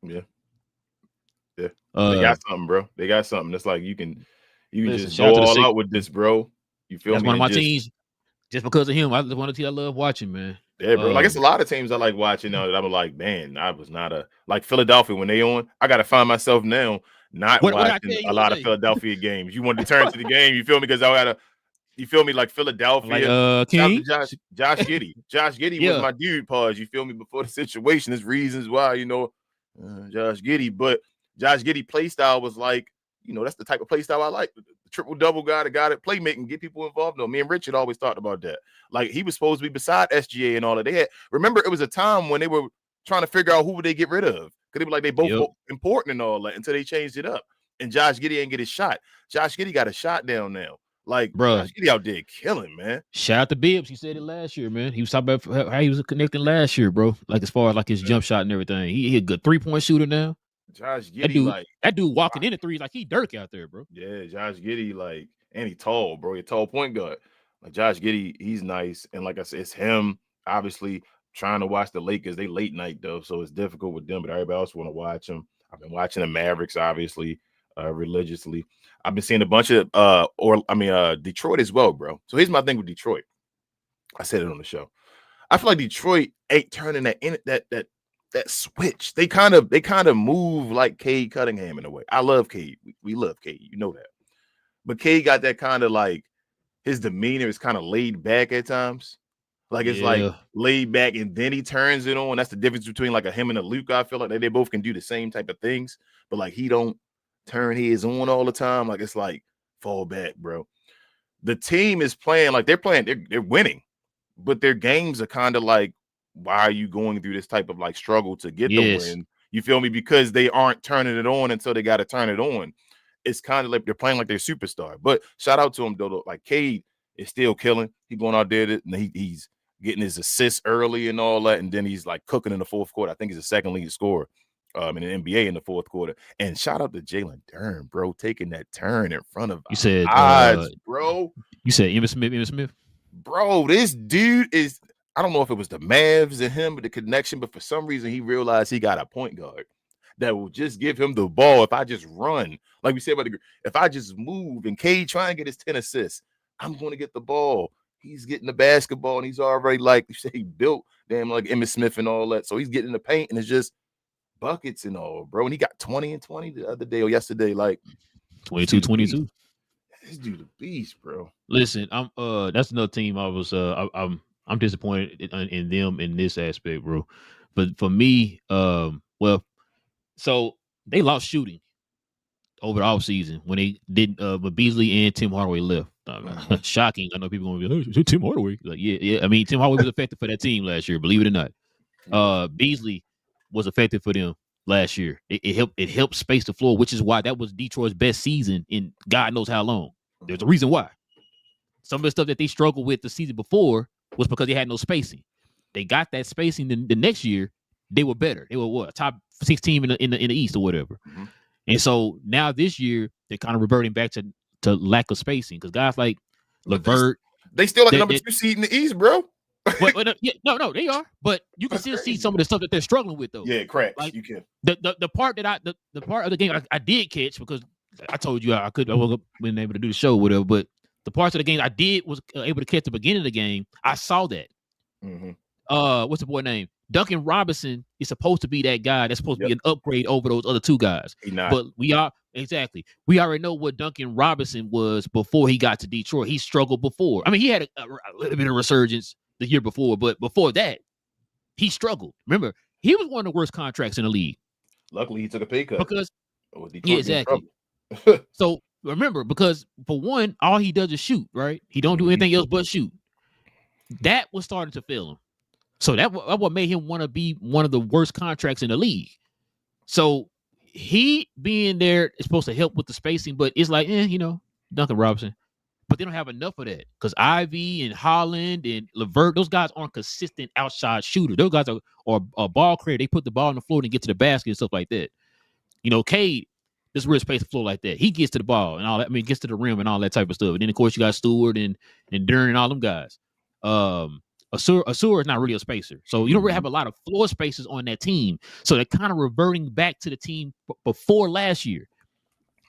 Yeah. Yeah. They got something, bro. They got something. It's like you can just go all out with this, bro. You feel me? That's one of my teams. Just because of him, I one of the teams I love watching, man. Yeah, bro. Like it's a lot of teams I like watching now that I'm like, man, I was not like Philadelphia when they on. I gotta find myself now not watching a lot of Philadelphia games. You want to turn to the game, you feel me? Because I gotta, you feel me? Like Philadelphia, like, King? Josh Giddey. Josh Giddey was my dude. Pause. You feel me? Before the situation, there's reasons why, Josh Giddey, but Josh Giddey play style was like, that's the type of play style I like. The triple double guy, the guy that playmaking, get people involved. No, me and Richard always talked about that. Like he was supposed to be beside SGA and all that. They had, remember, it was a time when they were trying to figure out who would they get rid of because they were like they both important and all that until they changed it up. And Josh Giddey ain't get his shot. Josh Giddey got a shot down now. Like, bro, Josh Giddey out there killing, man. Shout out to Bibbs. He said it last year, man. He was talking about how he was connecting last year, bro. Like as far as like his jump shot and everything. He a good 3-point shooter now. Josh Giddey, that dude walking in the threes like he Dirk out there, bro. Yeah, Josh Giddey, like, and he tall, bro. He a tall point guard. Like Josh Giddey, he's nice. And like I said, it's him. Obviously, trying to watch the Lakers. They late night though, so it's difficult with them. But everybody else want to watch them. I've been watching the Mavericks, obviously. religiously. I've been seeing a bunch of Detroit as well, bro. So here's my thing with Detroit. I said it on the show. I feel like Detroit ain't turning that switch. They kind of move like Cade Cunningham in a way. I love Cade. We love Cade. You know that. But Cade got that kind of like his demeanor is kind of laid back at times. Like it's like laid back and then he turns it on. That's the difference between like a him and a Luka. I feel like they both can do the same type of things, but like he don't turn his on all the time. Like it's like fall back, bro. The team is playing like they're winning, but their games are kind of like, why are you going through this type of like struggle to get the win? You feel me? Because they aren't turning it on until they got to turn it on. It's kind of like they're playing like they're superstar. But shout out to him though. Like Cade is still killing. He going out there and he's getting his assists early and all that, and then he's like cooking in the fourth quarter. I think he's the second leading scorer in the NBA in the fourth quarter. And shout out to Jalen Duren, bro, taking that turn in front of odds, bro. You said Emmitt Smith? Bro, this dude is, I don't know if it was the Mavs and him, but the connection, but for some reason he realized he got a point guard that will just give him the ball if I just run. Like we said about if I just move and Cade try and get his 10 assists, I'm going to get the ball. He's getting the basketball and he's already like you say built damn like Emmitt Smith and all that. So he's getting in the paint and it's just buckets and all, bro. And he got 20 and 20 the other day or yesterday, like 22. This dude a beast, bro. Listen, I'm that's another team I was I'm disappointed in them in this aspect, bro. But for me, so they lost shooting over the offseason when they didn't but Beasley and Tim Hardaway left. Shocking. I know people are gonna be like, oh, Tim Hardaway. Like, yeah. I mean, Tim Hardaway was effective for that team last year, believe it or not. Beasley was effective for them last year. It helped space the floor, which is why that was Detroit's best season in God knows how long. There's a reason why. Some of the stuff that they struggled with the season before was because they had no spacing. They got that spacing the next year. They were better. They were top 6 team in the East or whatever. Mm-hmm. And so now this year they're kind of reverting back to lack of spacing because guys like LeVert, they still like number 2 seed in the East, bro. No, they are. But you can still see some of the stuff that they're struggling with, though. Yeah, correct. Like, you can. The part that the part of the game I did catch because I told you I wasn't able to do the show or whatever, but the parts of the game I did was able to catch the beginning of the game. I saw that. Mm-hmm. What's the boy name? Duncan Robinson is supposed to be that guy that's supposed to be an upgrade over those other 2 guys. But we already know what Duncan Robinson was before he got to Detroit. He struggled before. I mean, he had a little bit of resurgence the year before, but before that, he struggled. Remember, he was one of the worst contracts in the league. Luckily, he took a pay cut because exactly. So remember, because for one, all he does is shoot. Right? He don't do anything else but shoot. That was starting to fail him. So that what made him want to be one of the worst contracts in the league. So he being there is supposed to help with the spacing, but it's like, Duncan Robinson. But they don't have enough of that because Ivy and Holland and LeVert, those guys aren't consistent outside shooters. Those guys are ball creator. They put the ball on the floor and get to the basket and stuff like that. Cade, this real space the floor like that. He gets to the ball and all that. I mean, gets to the rim and all that type of stuff. And then, of course, you got Stewart and Duren and all them guys. Asur is not really a spacer. So you don't really have a lot of floor spacers on that team. So they're kind of reverting back to the team before last year.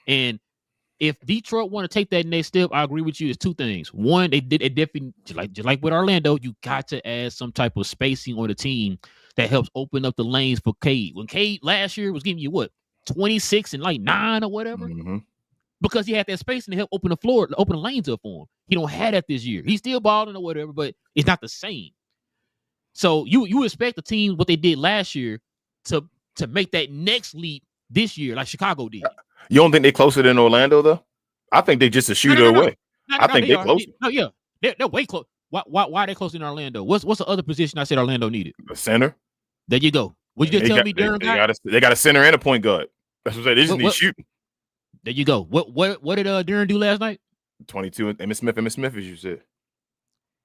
And if Detroit want to take that next step, I agree with you. It's 2 things. One, they definitely, just like with Orlando, you got to add some type of spacing on the team that helps open up the lanes for Cade. When Cade last year was giving you 26 and like 9 or whatever, because he had that spacing to help open the floor, open the lanes up for him. He don't have that this year. He's still balling or whatever, but it's not the same. So you expect the team what they did last year to make that next leap this year, like Chicago did. You don't think they're closer than Orlando, though? I think they're just a shooter away. I think they're closer. They're way close. Why are they closer than Orlando? What's the other position I said Orlando needed? A center. There you go. Would you just tell me Duren they got a center and a point guard. That's what I'm saying. They just need shooting. There you go. What did Duren do last night? 22 and Emmitt Smith, as you said.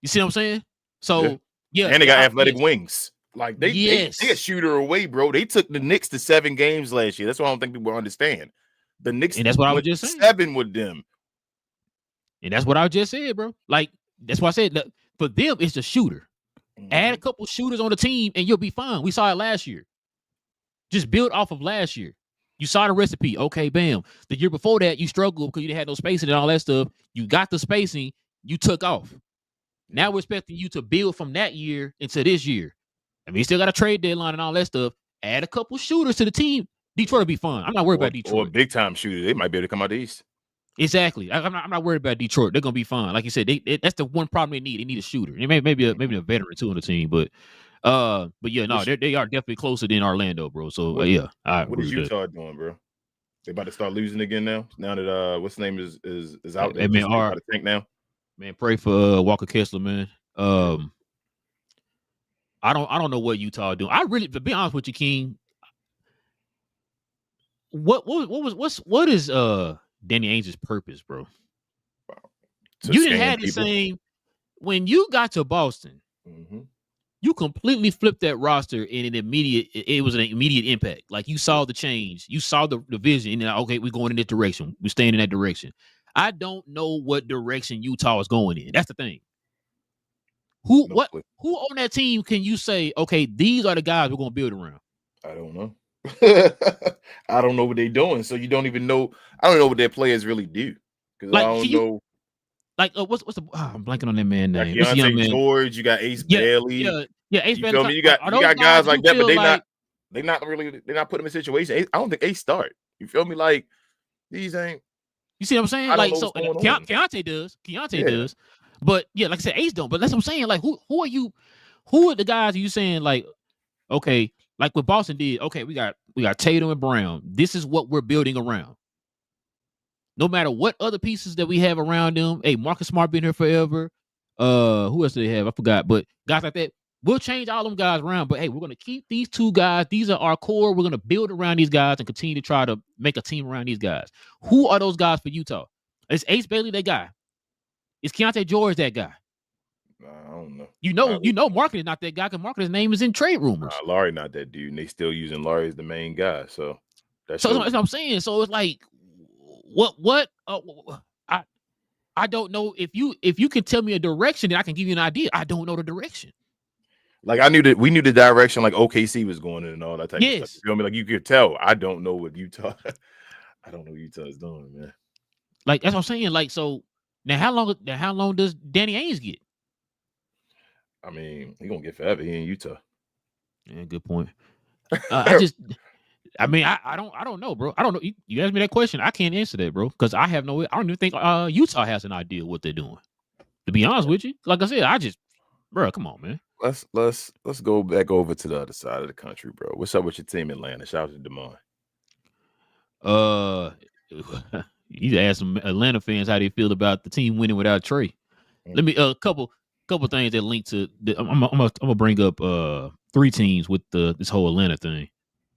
You see what I'm saying? So and they got athletic wings. Like they a shooter away, bro. They took the Knicks to 7 games last year. That's what I don't think people understand. The Knicks, and that's what I was just saying. 7 with them, and that's what I just said, bro. Like that's why I said that for them, it's the shooter. Add a couple shooters on the team, and you'll be fine. We saw it last year. Just build off of last year. You saw the recipe. Okay, bam. The year before that, you struggled because you didn't have no spacing and all that stuff. You got the spacing. You took off. Now we're expecting you to build from that year into this year. I mean, you still got a trade deadline and all that stuff. Add a couple shooters to the team. Detroit will be fun. I'm not worried about Detroit. Or a big time shooter. They might be able to come out the East. Exactly. I'm not worried about Detroit. They're gonna be fine. Like you said, that's the one problem they need. They need a shooter. Maybe a veteran too on the team, but yeah, no, they are definitely closer than Orlando, bro. So yeah, what is Utah doing, bro? They about to start losing again now. Now that what's his name is out there. Man, about to tank now. Man, pray for Walker Kessler, man. I don't know what Utah doing. I really, to be honest with you, King. What is Danny Ainge's purpose, bro? You didn't have the same when you got to Boston. Mm-hmm. You completely flipped that roster in it was an immediate impact. Like you saw the change, you saw the vision, and okay, we're going in this direction. We're staying in that direction. I don't know what direction Utah is going in. That's the thing. Who on that team can you say, okay, these are the guys we're going to build around? I don't know. I don't know what they're doing. So you don't even know. I don't know what their players really do because I don't know. Like what's the? I'm blanking on that man name. What's the young man? George. You got Ace Bailey. Yeah, Ace Bailey. You got guys like that, but they're not putting them in situations. I don't think Ace start. You feel me? Like these ain't. You see what I'm saying? Like so, Keontae does. Keontae does. But yeah, like I said, Ace don't. But that's what I'm saying. Like who are you? Who are the guys you saying like? Okay, like what Boston did. Okay, we got Tatum and Brown. This is what we're building around. No matter what other pieces that we have around them. Hey, Marcus Smart been here forever. Who else do they have? I forgot. But guys like that, we'll change all them guys around. But hey, we're gonna keep these two guys. These are our core. We're gonna build around these guys and continue to try to make a team around these guys. Who are those guys for Utah? Is Ace Bailey that guy? Is Keontae George that guy? I don't know. You know, Market is not that guy because Market's name is in trade rumors. Laurie not that dude, and they still using Laurie as the main guy. So that's what I'm saying. So it's like, what? I don't know if you can tell me a direction, then I can give you an idea. I don't know the direction. Like we knew the direction like OKC was going in and all that type of stuff. You feel me? Like you could tell. I don't know what Utah. I don't know what Utah is doing, man. Like that's what I'm saying. Like so. Now, how long does Danny Ainge get? I mean, he gonna get forever. He in Utah. Yeah, good point. I don't know, bro. I don't know. You asked me that question. I can't answer that, bro, because I don't even think Utah has an idea what they're doing. To be honest with you, like I said, bro, come on, man. Let's go back over to the other side of the country, bro. What's up with your team, Atlanta? Shout out to Demond. You need to ask some Atlanta fans how they feel about the team winning without Trey. Mm-hmm. Let me a couple things that link to. I'm gonna bring up 3 teams with this whole Atlanta thing.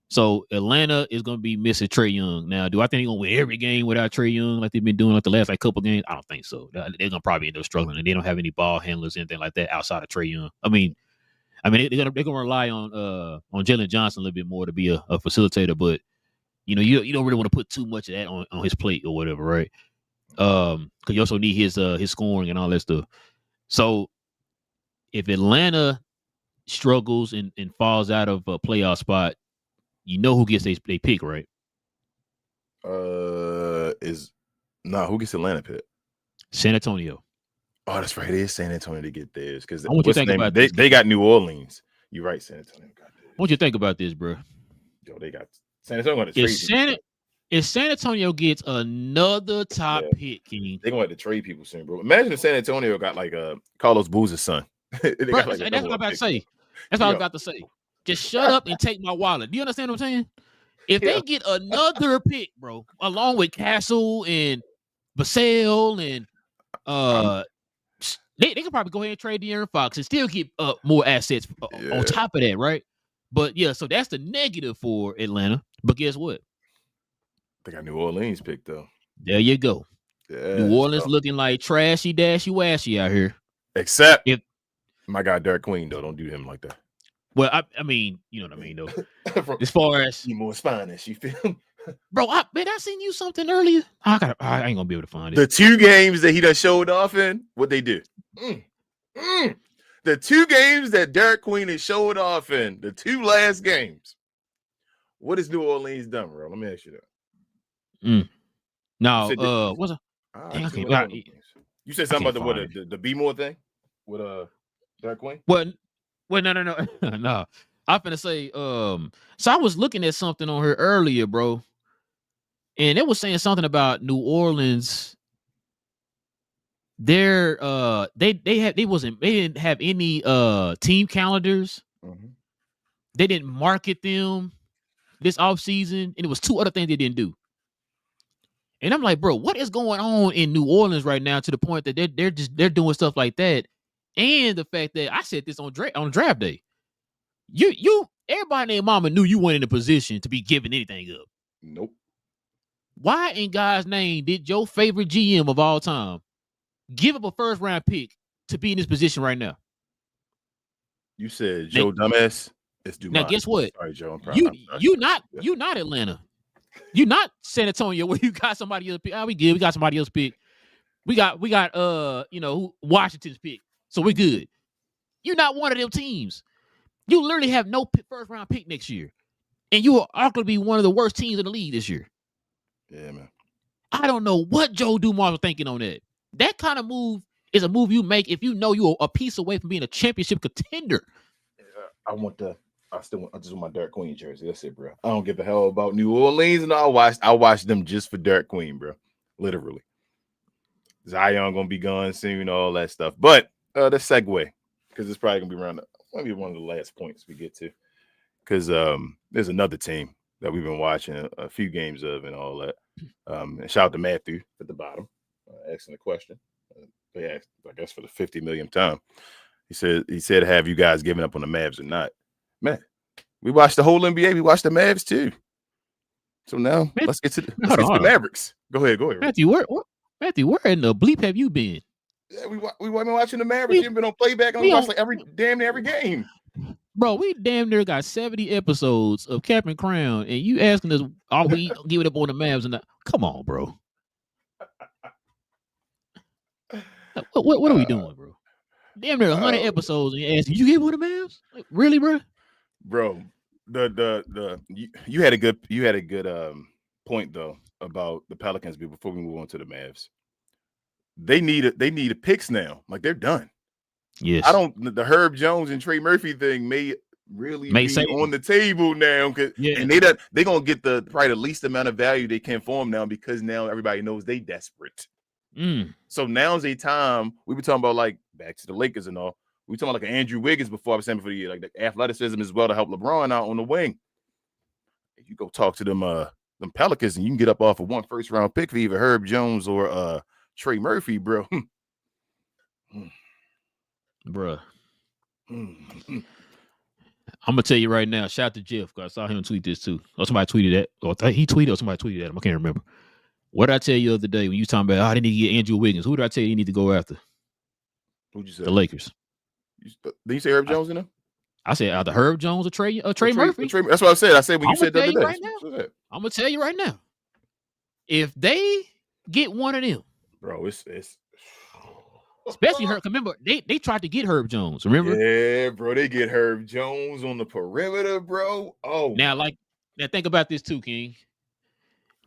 So Atlanta is gonna be missing Trae Young. Now, do I think they're gonna win every game without Trae Young like they've been doing like the last couple games? I don't think so. They're gonna probably end up struggling, and they don't have any ball handlers, anything like that outside of Trae Young. I mean, they're gonna rely on Jalen Johnson a little bit more to be a facilitator, but. You know, you don't really want to put too much of that on his plate or whatever, right? Because you also need his scoring and all that stuff. So if Atlanta struggles and falls out of a playoff spot, you know who gets they pick, right? Who gets Atlanta pick? San Antonio. Oh, that's right. It is San Antonio to get theirs because they got New Orleans. You're right, San Antonio got theirs. What you think about this, bro? Yo, they got San Antonio. If San Antonio gets another top pick, King, they're gonna have to trade people soon, bro. Imagine if San Antonio got like Carlos Boozer's son. Bro, that's what I'm about to say. That's what I was about to say. Just shut up and take my wallet. Do you understand what I'm saying? If they get another pick, bro, along with Castle and Vassell and they can probably go ahead and trade De'Aaron Fox and still get more assets on top of that, right? But yeah, so that's the negative for Atlanta. But guess what? They got New Orleans picked though. There you go. Yeah, New Orleans looking like trashy, dashy, washy out here. Except if my guy Derek Queen though, don't do him like that. Well, I mean, you know what I mean though. As far as more Spanish, you feel? Bro, I seen you something earlier. I ain't gonna be able to find it. The 2 games that he done showed off in, what they do? The 2 games that Derek Queen has showed off in, the 2 last games. What has New Orleans done, bro? Let me ask you that. No, You what's a dang, okay, 2-0. You said something about the B more thing with Dark Queen? Well, no. No. I'm finna say, so I was looking at something on her earlier, bro. And it was saying something about New Orleans. They didn't have any team calendars. Mm-hmm. They didn't market them this offseason, and it was two other things they didn't do. And I'm like, bro, what is going on in New Orleans right now to the point that they're doing stuff like that? And the fact that I said this on draft day. You everybody named mama knew you weren't in a position to be giving anything up. Nope. Why in God's name did your favorite GM of all time give up a first round pick to be in this position right now? You said Joe dumbass. It's Dumas. Now guess what? Sorry, Joe. You not Atlanta. You not San Antonio where you got somebody else pick. Oh, we good. We got somebody else pick. We got Washington's pick. So we're good. You're not one of them teams. You literally have no first round pick next year. And you are going to be one of the worst teams in the league this year. Yeah, man. I don't know what Joe Dumars was thinking on that. That kind of move is a move you make if you know you're a piece away from being a championship contender. I just want my Dark Queen jersey. That's it, bro. I don't give a hell about New Orleans, and I watch them just for Dark Queen, bro. Literally. Zion gonna be gone soon, all that stuff. But the segue, because it's probably gonna be maybe one of the last points we get to. Because there's another team that we've been watching a few games of and all that. And shout out to Matthew at the bottom, asking the question. They asked, I guess, for the 50 millionth time. He said, have you guys given up on the Mavs or not? Man, we watched the whole NBA. We watched the Mavs too. So now let's get to the Mavericks. Go ahead. Matthew, where in the bleep have you been? Yeah, we've been watching the Mavericks. You've been on Playback, and we watched like damn near every game. Bro, we damn near got 70 episodes of Cap and Crown, and you asking us, are we giving up on the Mavs? And come on, bro. What are we doing, bro? Damn near 100 episodes, and you asking, you give one of the Mavs? Like, really, bro? Bro, you had a good point though about the Pelicans before we move on to the Mavs. They need a picks now. Like they're done. Yes. The Herb Jones and Trey Murphy thing may really be on the table now. And they're gonna get probably the least amount of value they can for them now because now everybody knows they desperate. So now's a time. We were talking about like back to the Lakers and all. We were talking about like an Andrew Wiggins before I was saying for the year, like the athleticism as well to help LeBron out on the wing. If you go talk to them Pelicans and you can get up off of one first round pick for either Herb Jones or Trey Murphy, bro. Bruh. I'm gonna tell you right now. Shout out to Jeff because I saw him tweet this too. Or somebody tweeted that. Or he tweeted or somebody tweeted at him. I can't remember. What did I tell you the other day when you talking about I didn't need to get Andrew Wiggins? Who did I tell you need to go after? Who'd you say? The Lakers. Did you say Herb Jones in there? I said either Herb Jones or Trey Murphy. That's what I said. I said when you said the other day. Right now, I'm gonna tell you right now. If they get one of them, bro, it's especially Herb. Remember, they tried to get Herb Jones. Remember? Yeah, bro, they get Herb Jones on the perimeter, bro. Oh, now think about this too, King.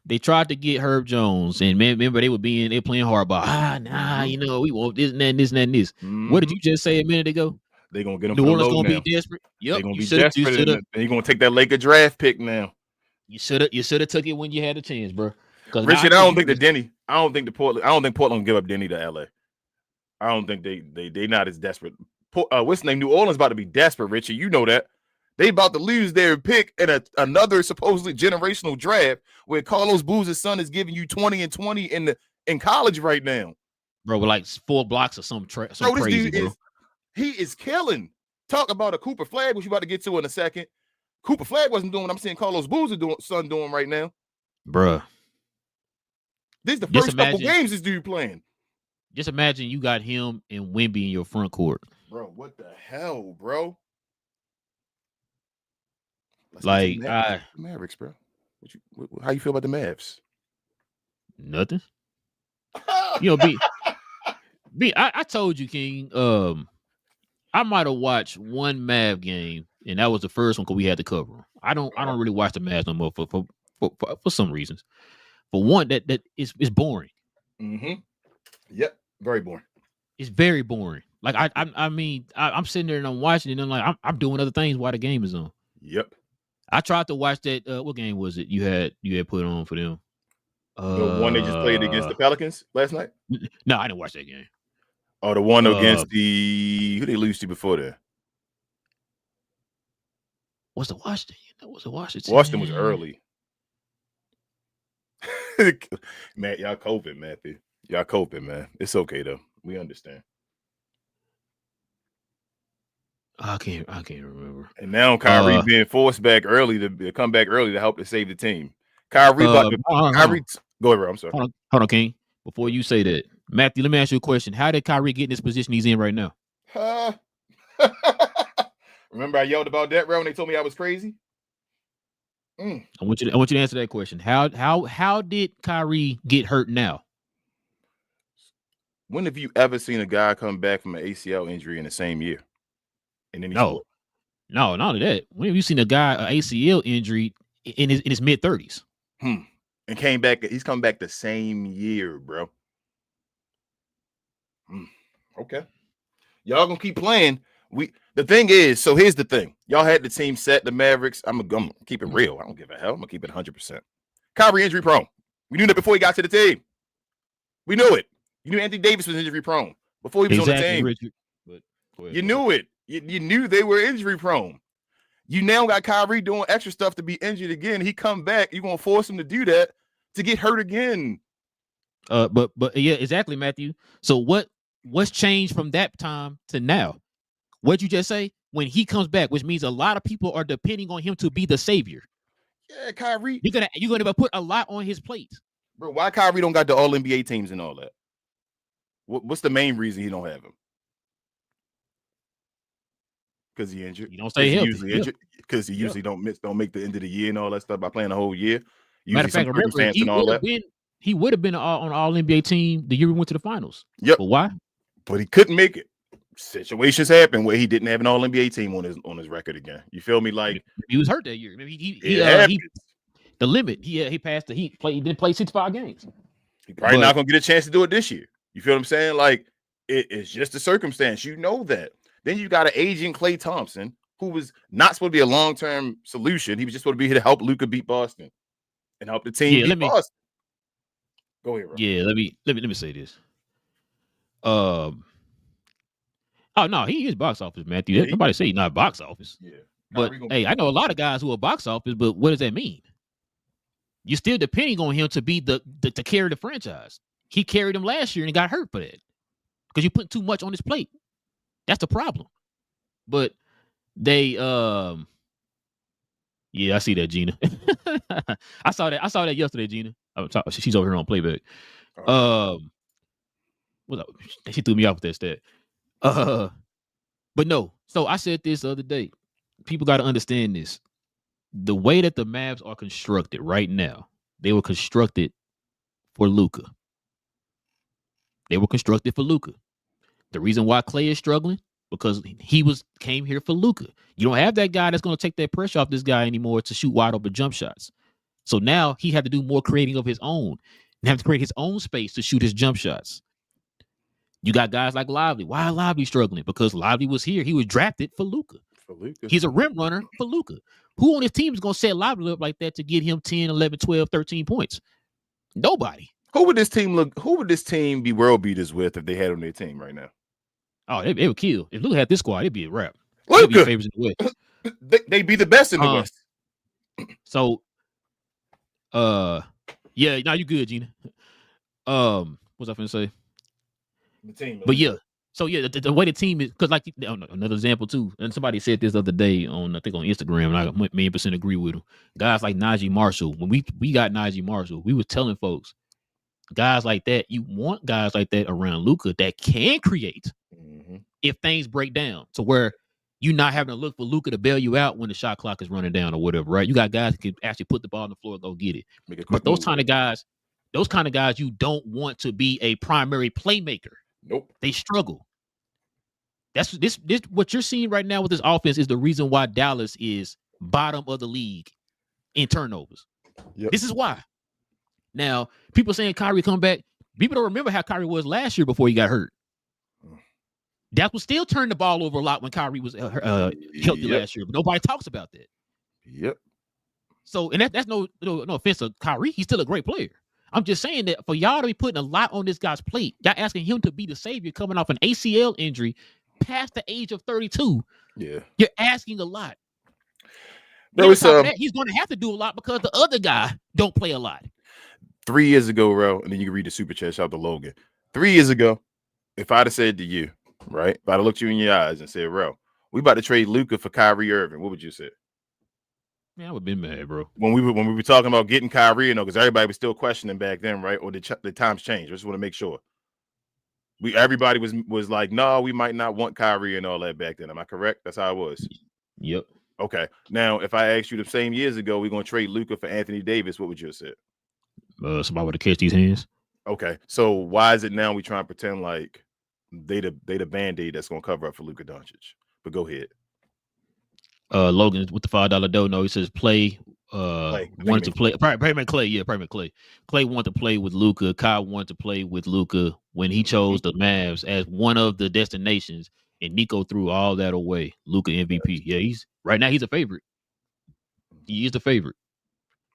They tried to get Herb Jones, and man, remember they playing hardball. We want this and that, and this and that, and this. Mm-hmm. What did you just say a minute ago? They're gonna get him. New Orleans gonna be desperate. Yep, they're gonna be desperate. And you're gonna take that Laker draft pick now. You should have took it when you had a chance, bro. Richard, I don't think Portland will give up Denny to LA. I don't think they not as desperate. What's the name? New Orleans about to be desperate, Richard. You know that. They about to lose their pick in another supposedly generational draft where Carlos Boozer's son is giving you 20 and 20 in college right now. Bro, with like 4 blocks or some crazy, bro. He is killing. Talk about a Cooper Flag, which you about to get to in a second. Cooper Flag wasn't doing what I'm seeing Carlos Boozer's son doing right now. Bruh. This is the first couple games this dude playing. Just imagine you got him and Wemby in your front court. Bro, what the hell, bro? Like Mavericks, bro. How you feel about the Mavs? Nothing. I told you, King. I might have watched one Mav game and that was the first one because we had to cover them. I don't really watch the Mavs no more for some reasons. For one, that is boring. Mm-hmm. Yep, very boring. It's very boring. Like I'm sitting there and I'm watching it and I'm like I'm doing other things while the game is on. Yep. I tried to watch that. What game was it? You had put on for them. The one they just played against the Pelicans last night. No, I didn't watch that game. Oh, the one against who they lose to before that? What's the Washington? That was the Washington. Washington was early. Man, y'all coping, Matthew. Y'all coping, man. It's okay though. We understand. I can't remember. And now Kyrie being forced back early to come back early to help to save the team. Kyrie, go ahead, bro. I'm sorry. Hold on, King. Before you say that, Matthew, let me ask you a question. How did Kyrie get in this position he's in right now? Remember I yelled about that, bro, when they told me I was crazy? I want you to answer that question. How did Kyrie get hurt now? When have you ever seen a guy come back from an ACL injury in the same year? And then no, not only that. When have you seen a guy an ACL injury in his mid-30s? And came back. He's come back the same year, bro. Okay, y'all gonna keep playing. The thing is, so here's the thing. Y'all had the team set, the Mavericks. I'm gonna keep it real. I don't give a hell. I'm gonna keep it 100%. Kyrie injury prone. We knew that before he got to the team. We knew it. You knew Anthony Davis was injury prone before he was on the team. Richard. You knew it. You knew they were injury prone. You now got Kyrie doing extra stuff to be injured again. He come back. You're gonna force him to do that to get hurt again. But yeah, exactly, Matthew. So what's changed from that time to now? What'd you just say? When he comes back, which means a lot of people are depending on him to be the savior. Yeah, Kyrie. You're gonna put a lot on his plate, bro. Why Kyrie don't got the All NBA teams and all that? What's the main reason he don't have them? Because he injured. You don't stay healthy. Usually injured. Because he usually don't make the end of the year and all that stuff by playing the whole year. Matter of fact, remember he would have been on an All NBA team the year we went to the finals. Yep. But why? But he couldn't make it. Situations happen where he didn't have an All NBA team on his record again. You feel me? Like he was hurt that year. Maybe he the limit. He passed the Heat. He didn't play 65 games. He probably not gonna get a chance to do it this year. You feel what I'm saying? Like it's just a circumstance. You know that. Then you got an aging Klay Thompson who was not supposed to be a long-term solution. He was just supposed to be here to help Luka beat Boston and help the team beat Boston. Go ahead, bro. Yeah, let me say this. Oh no, he is box office, Matthew. Nobody say he's not box office. Yeah. But hey, I know a lot of guys who are box office, but what does that mean? You're still depending on him to be the to carry the franchise. He carried him last year and got hurt for that. Because you put too much on his plate. That's the problem. But they yeah, I see that, Gina. I saw that yesterday, Gina. She's over here on Playback. She threw me off with that stat. But no. So I said this the other day. People got to understand this. The way that the Mavs are constructed right now, they were constructed for Luka. The reason why Klay is struggling, because he came here for Luka. You don't have that guy that's going to take that pressure off this guy anymore to shoot wide open jump shots. So now he had to do more creating of his own and have to create his own space to shoot his jump shots. You got guys like Lively. Why Lively struggling? Because Lively was here. He was drafted for Luka. He's a rim runner for Luka. Who on his team is going to set Lively up like that to get him 10, 11, 12, 13 points? Nobody. Who would this team be world beaters with if they had on their team right now? Oh, they would kill. If Luka had this squad, it'd be a wrap. Luka. Be favorites in the West. They'd be the best in the West. So, yeah, now you good, Gina. What was I finna say? The team. But yeah. So yeah, the way the team is, because like another example too, and somebody said this the other day on Instagram, and I 1,000,000% agree with them. Guys like Najee Marshall, when we got Najee Marshall, we was telling folks, guys like that, you want guys like that around Luka that can create if things break down, to where you're not having to look for Luka to bail you out when the shot clock is running down or whatever, right? You got guys that can actually put the ball on the floor and go get it. But those kind of guys, you don't want to be a primary playmaker. Nope. They struggle. That's this what you're seeing right now with this offense is the reason why Dallas is bottom of the league in turnovers. Yep. This is why. Now, people saying Kyrie come back. People don't remember how Kyrie was last year before he got hurt. Dallas was still turning the ball over a lot when Kyrie was healthy last year, but nobody talks about that. Yep. So, and that's no offense to Kyrie. He's still a great player. I'm just saying that for y'all to be putting a lot on this guy's plate, y'all asking him to be the savior coming off an ACL injury past the age of 32. Yeah. You're asking a lot. Bro, he's going to have to do a lot because the other guy don't play a lot. 3 years ago, Ro, and then you can read the super chat. Shout out to Logan. 3 years ago, if I'd have said to you, right, if I'd have looked you in your eyes and said, Ro, we about to trade Luka for Kyrie Irving, what would you say? Man, I would have been mad, bro. When we were talking about getting Kyrie, because everybody was still questioning back then, right? Or the times changed. I just want to make sure. Everybody was like, no, we might not want Kyrie and all that back then. Am I correct? That's how it was. Yep. Okay. Now, if I asked you the same years ago, we're going to trade Luka for Anthony Davis, what would you have said? Somebody would have catch these hands. Okay. So why is it now we try and pretend like they the Band-Aid that's going to cover up for Luka Dončić? But go ahead. Logan with the $5 dough. No, he says play. Wanted to play. Probably meant Clay. Yeah, probably meant Clay. Clay wanted to play with Luka. Kyle wanted to play with Luka when he chose the Mavs as one of the destinations, and Nico threw all that away. Luka MVP. Yeah, he's right now. He's a favorite. He is the favorite.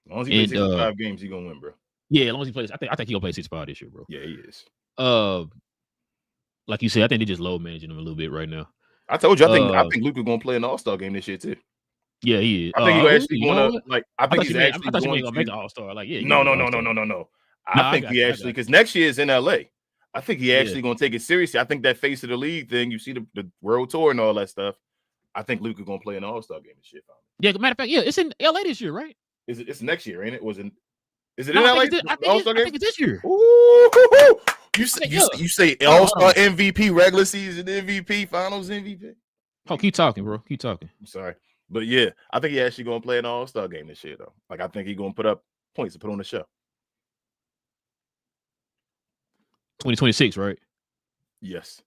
As long as he plays 65 games, he's gonna win, bro. Yeah, as long as he plays. I think he's gonna play 65 this year, bro. Yeah, he is. Like you said, I think they're just low managing him a little bit right now. I told you, I think Luka gonna play an All-Star game this year too. Yeah, he is. I think he's actually gonna like. I think he's actually going to make an All-Star. Like, yeah. No. I think he actually, because next year is in LA. I think he actually gonna take it seriously. I think that face of the league thing. You see the world tour and all that stuff. I think Luka gonna play an All-Star game this year. Yeah, matter of fact, yeah, it's in LA this year, right? Is it? It's next year, ain't it? Is it in LA? I think it's this year. Ooh, you say All-Star MVP, regular season MVP, Finals MVP. Oh, keep talking, bro. Keep talking. I'm sorry. But yeah, I think he actually gonna play an All-Star game this year, though. Like, I think he's gonna put up points to put on the show. 2026, right? Yes.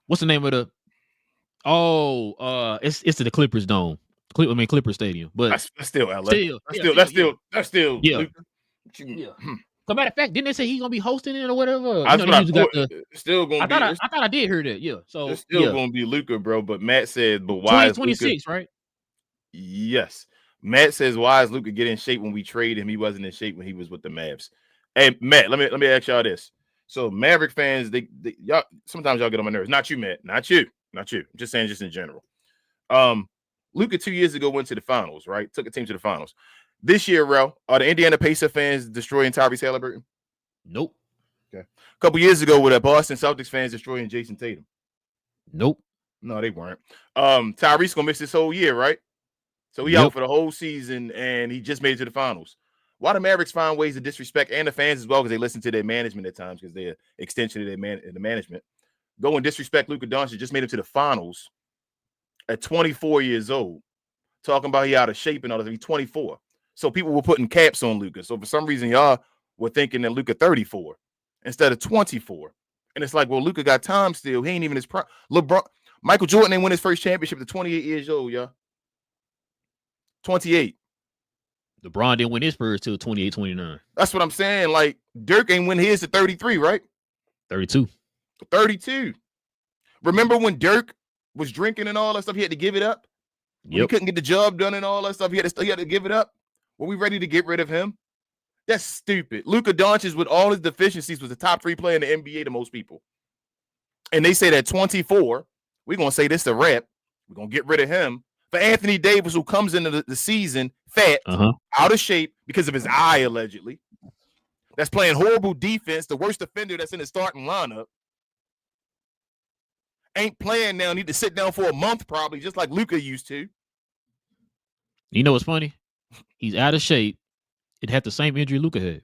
What's the name of the? Oh, it's the Clippers Dome. Clippers Stadium. But that's still LA. That's still. Yeah. As a matter of fact, didn't they say he's gonna be hosting it or whatever? Still gonna be. I thought I did hear that. Yeah. So it's still gonna be Luka, bro. But Matt said, "But why 2026, right?" Yes. Matt says, "Why is Luka get in shape when we trade him? He wasn't in shape when he was with the Mavs." Hey, Matt, let me ask y'all this. So Maverick fans, y'all sometimes y'all get on my nerves. Not you, Matt. Not you. I'm just saying, just in general. Luka 2 years ago went to the finals, right? Took a team to the finals. This year, Rel, are the Indiana Pacers fans destroying Tyrese Halliburton? Nope. Okay. A couple years ago, were the Boston Celtics fans destroying Jason Tatum? Nope. No, they weren't. Tyrese gonna miss this whole year, right? So he out for the whole season, and he just made it to the finals. Why do Mavericks find ways to disrespect and the fans as well, because they listen to their management at times, because they're an extension of the management. Go and disrespect Luka Dončić, just made him to the finals at 24 years old, talking about he out of shape and all that. He's 24. So people were putting caps on Luka. So for some reason, y'all were thinking that Luka 34 instead of 24. And it's like, well, Luka got time still. He ain't even his prime. Michael Jordan didn't win his first championship at 28 years old, y'all. 28. LeBron didn't win his first till 28, 29. That's what I'm saying. Like, Dirk ain't win his at 33, right? 32. 32. Remember when Dirk was drinking and all that stuff? He had to give it up. He couldn't get the job done and all that stuff. He had to give it up. Were we ready to get rid of him? That's stupid. Luka Dončić, with all his deficiencies, was the top 3 player in the NBA to most people. And they say that 24, we're going to say this a wrap. We're going to get rid of him. For Anthony Davis, who comes into the season fat, out of shape because of his eye, allegedly, that's playing horrible defense, the worst defender that's in the starting lineup, ain't playing now, need to sit down for a month probably, just like Luka used to. You know what's funny? He's out of shape. It had the same injury Luka had.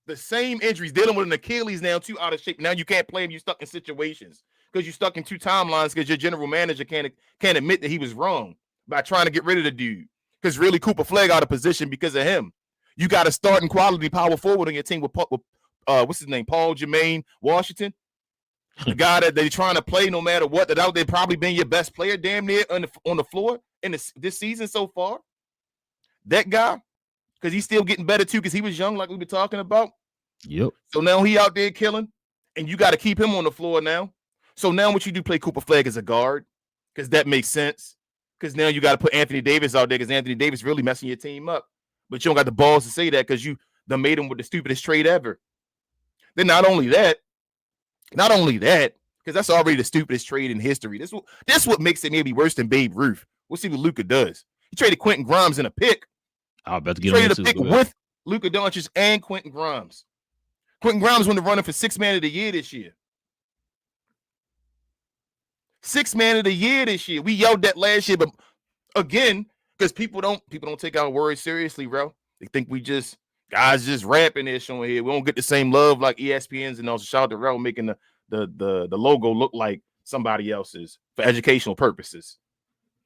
The same injuries, dealing with an Achilles now, too out of shape. Now you can't play him. You're stuck in situations because you're stuck in 2 timelines because your general manager can't admit that he was wrong by trying to get rid of the dude. Because really, Cooper Flag out of position because of him. You got a starting quality power forward on your team with what's his name, Paul Jermaine Washington. The guy that they're trying to play no matter what, that out there probably been your best player damn near on the floor in this season so far. That guy, because he's still getting better too, because he was young, like we were talking about. Yep. So now he out there killing, and you got to keep him on the floor now. So now what you do, play Cooper Flag as a guard, because that makes sense. Because now you got to put Anthony Davis out there, because Anthony Davis really messing your team up. But you don't got the balls to say that because you done made him with the stupidest trade ever. Then not only that, because that's already the stupidest trade in history. This what makes it maybe worse than Babe Ruth. We'll see what Luka does. He traded Quentin Grimes in a pick. I was about to get Traded a pick with Luka Dončić and Quentin Grimes. Quentin Grimes went to running for 6th man of the year this year. 6th man of the year this year. We yelled that last year, but again, because people don't take our words seriously, bro. They think we just guys just rapping this on here. We don't get the same love like ESPN's, and also shout out to Relle making the logo look like somebody else's for educational purposes.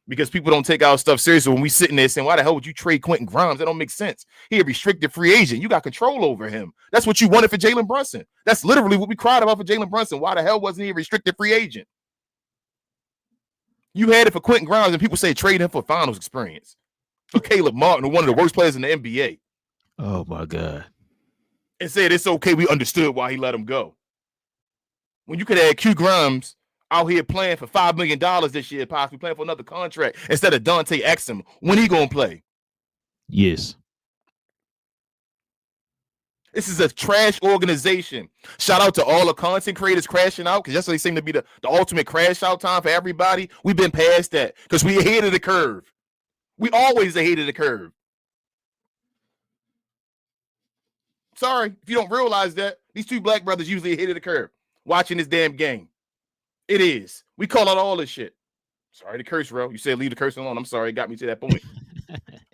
Because people don't take our stuff seriously when we sitting there saying, why the hell would you trade Quentin Grimes? That don't make sense. He a restricted free agent. You got control over him. That's what you wanted for Jalen Brunson. That's literally what we cried about for Jalen Brunson. Why the hell wasn't he a restricted free agent? You had it for Quentin Grimes, and people say trade him for finals experience. For Caleb Martin, one of the worst players in the NBA. Oh, my God. And said it's okay. We understood why he let him go. When you could have Q Grimes out here playing for $5 million this year, possibly playing for another contract instead of Dante Exum. When he gonna play? Yes. This is a trash organization. Shout out to all the content creators crashing out, because yesterday seemed to be the ultimate crash out time for everybody. We've been past that because we ahead of the curve. We always ahead of the curve. Sorry if you don't realize that. These two black brothers usually ahead of the curve watching this damn game. It is. We call out all this shit. Sorry to curse, bro. You said leave the cursing alone. I'm sorry. It got me to that point.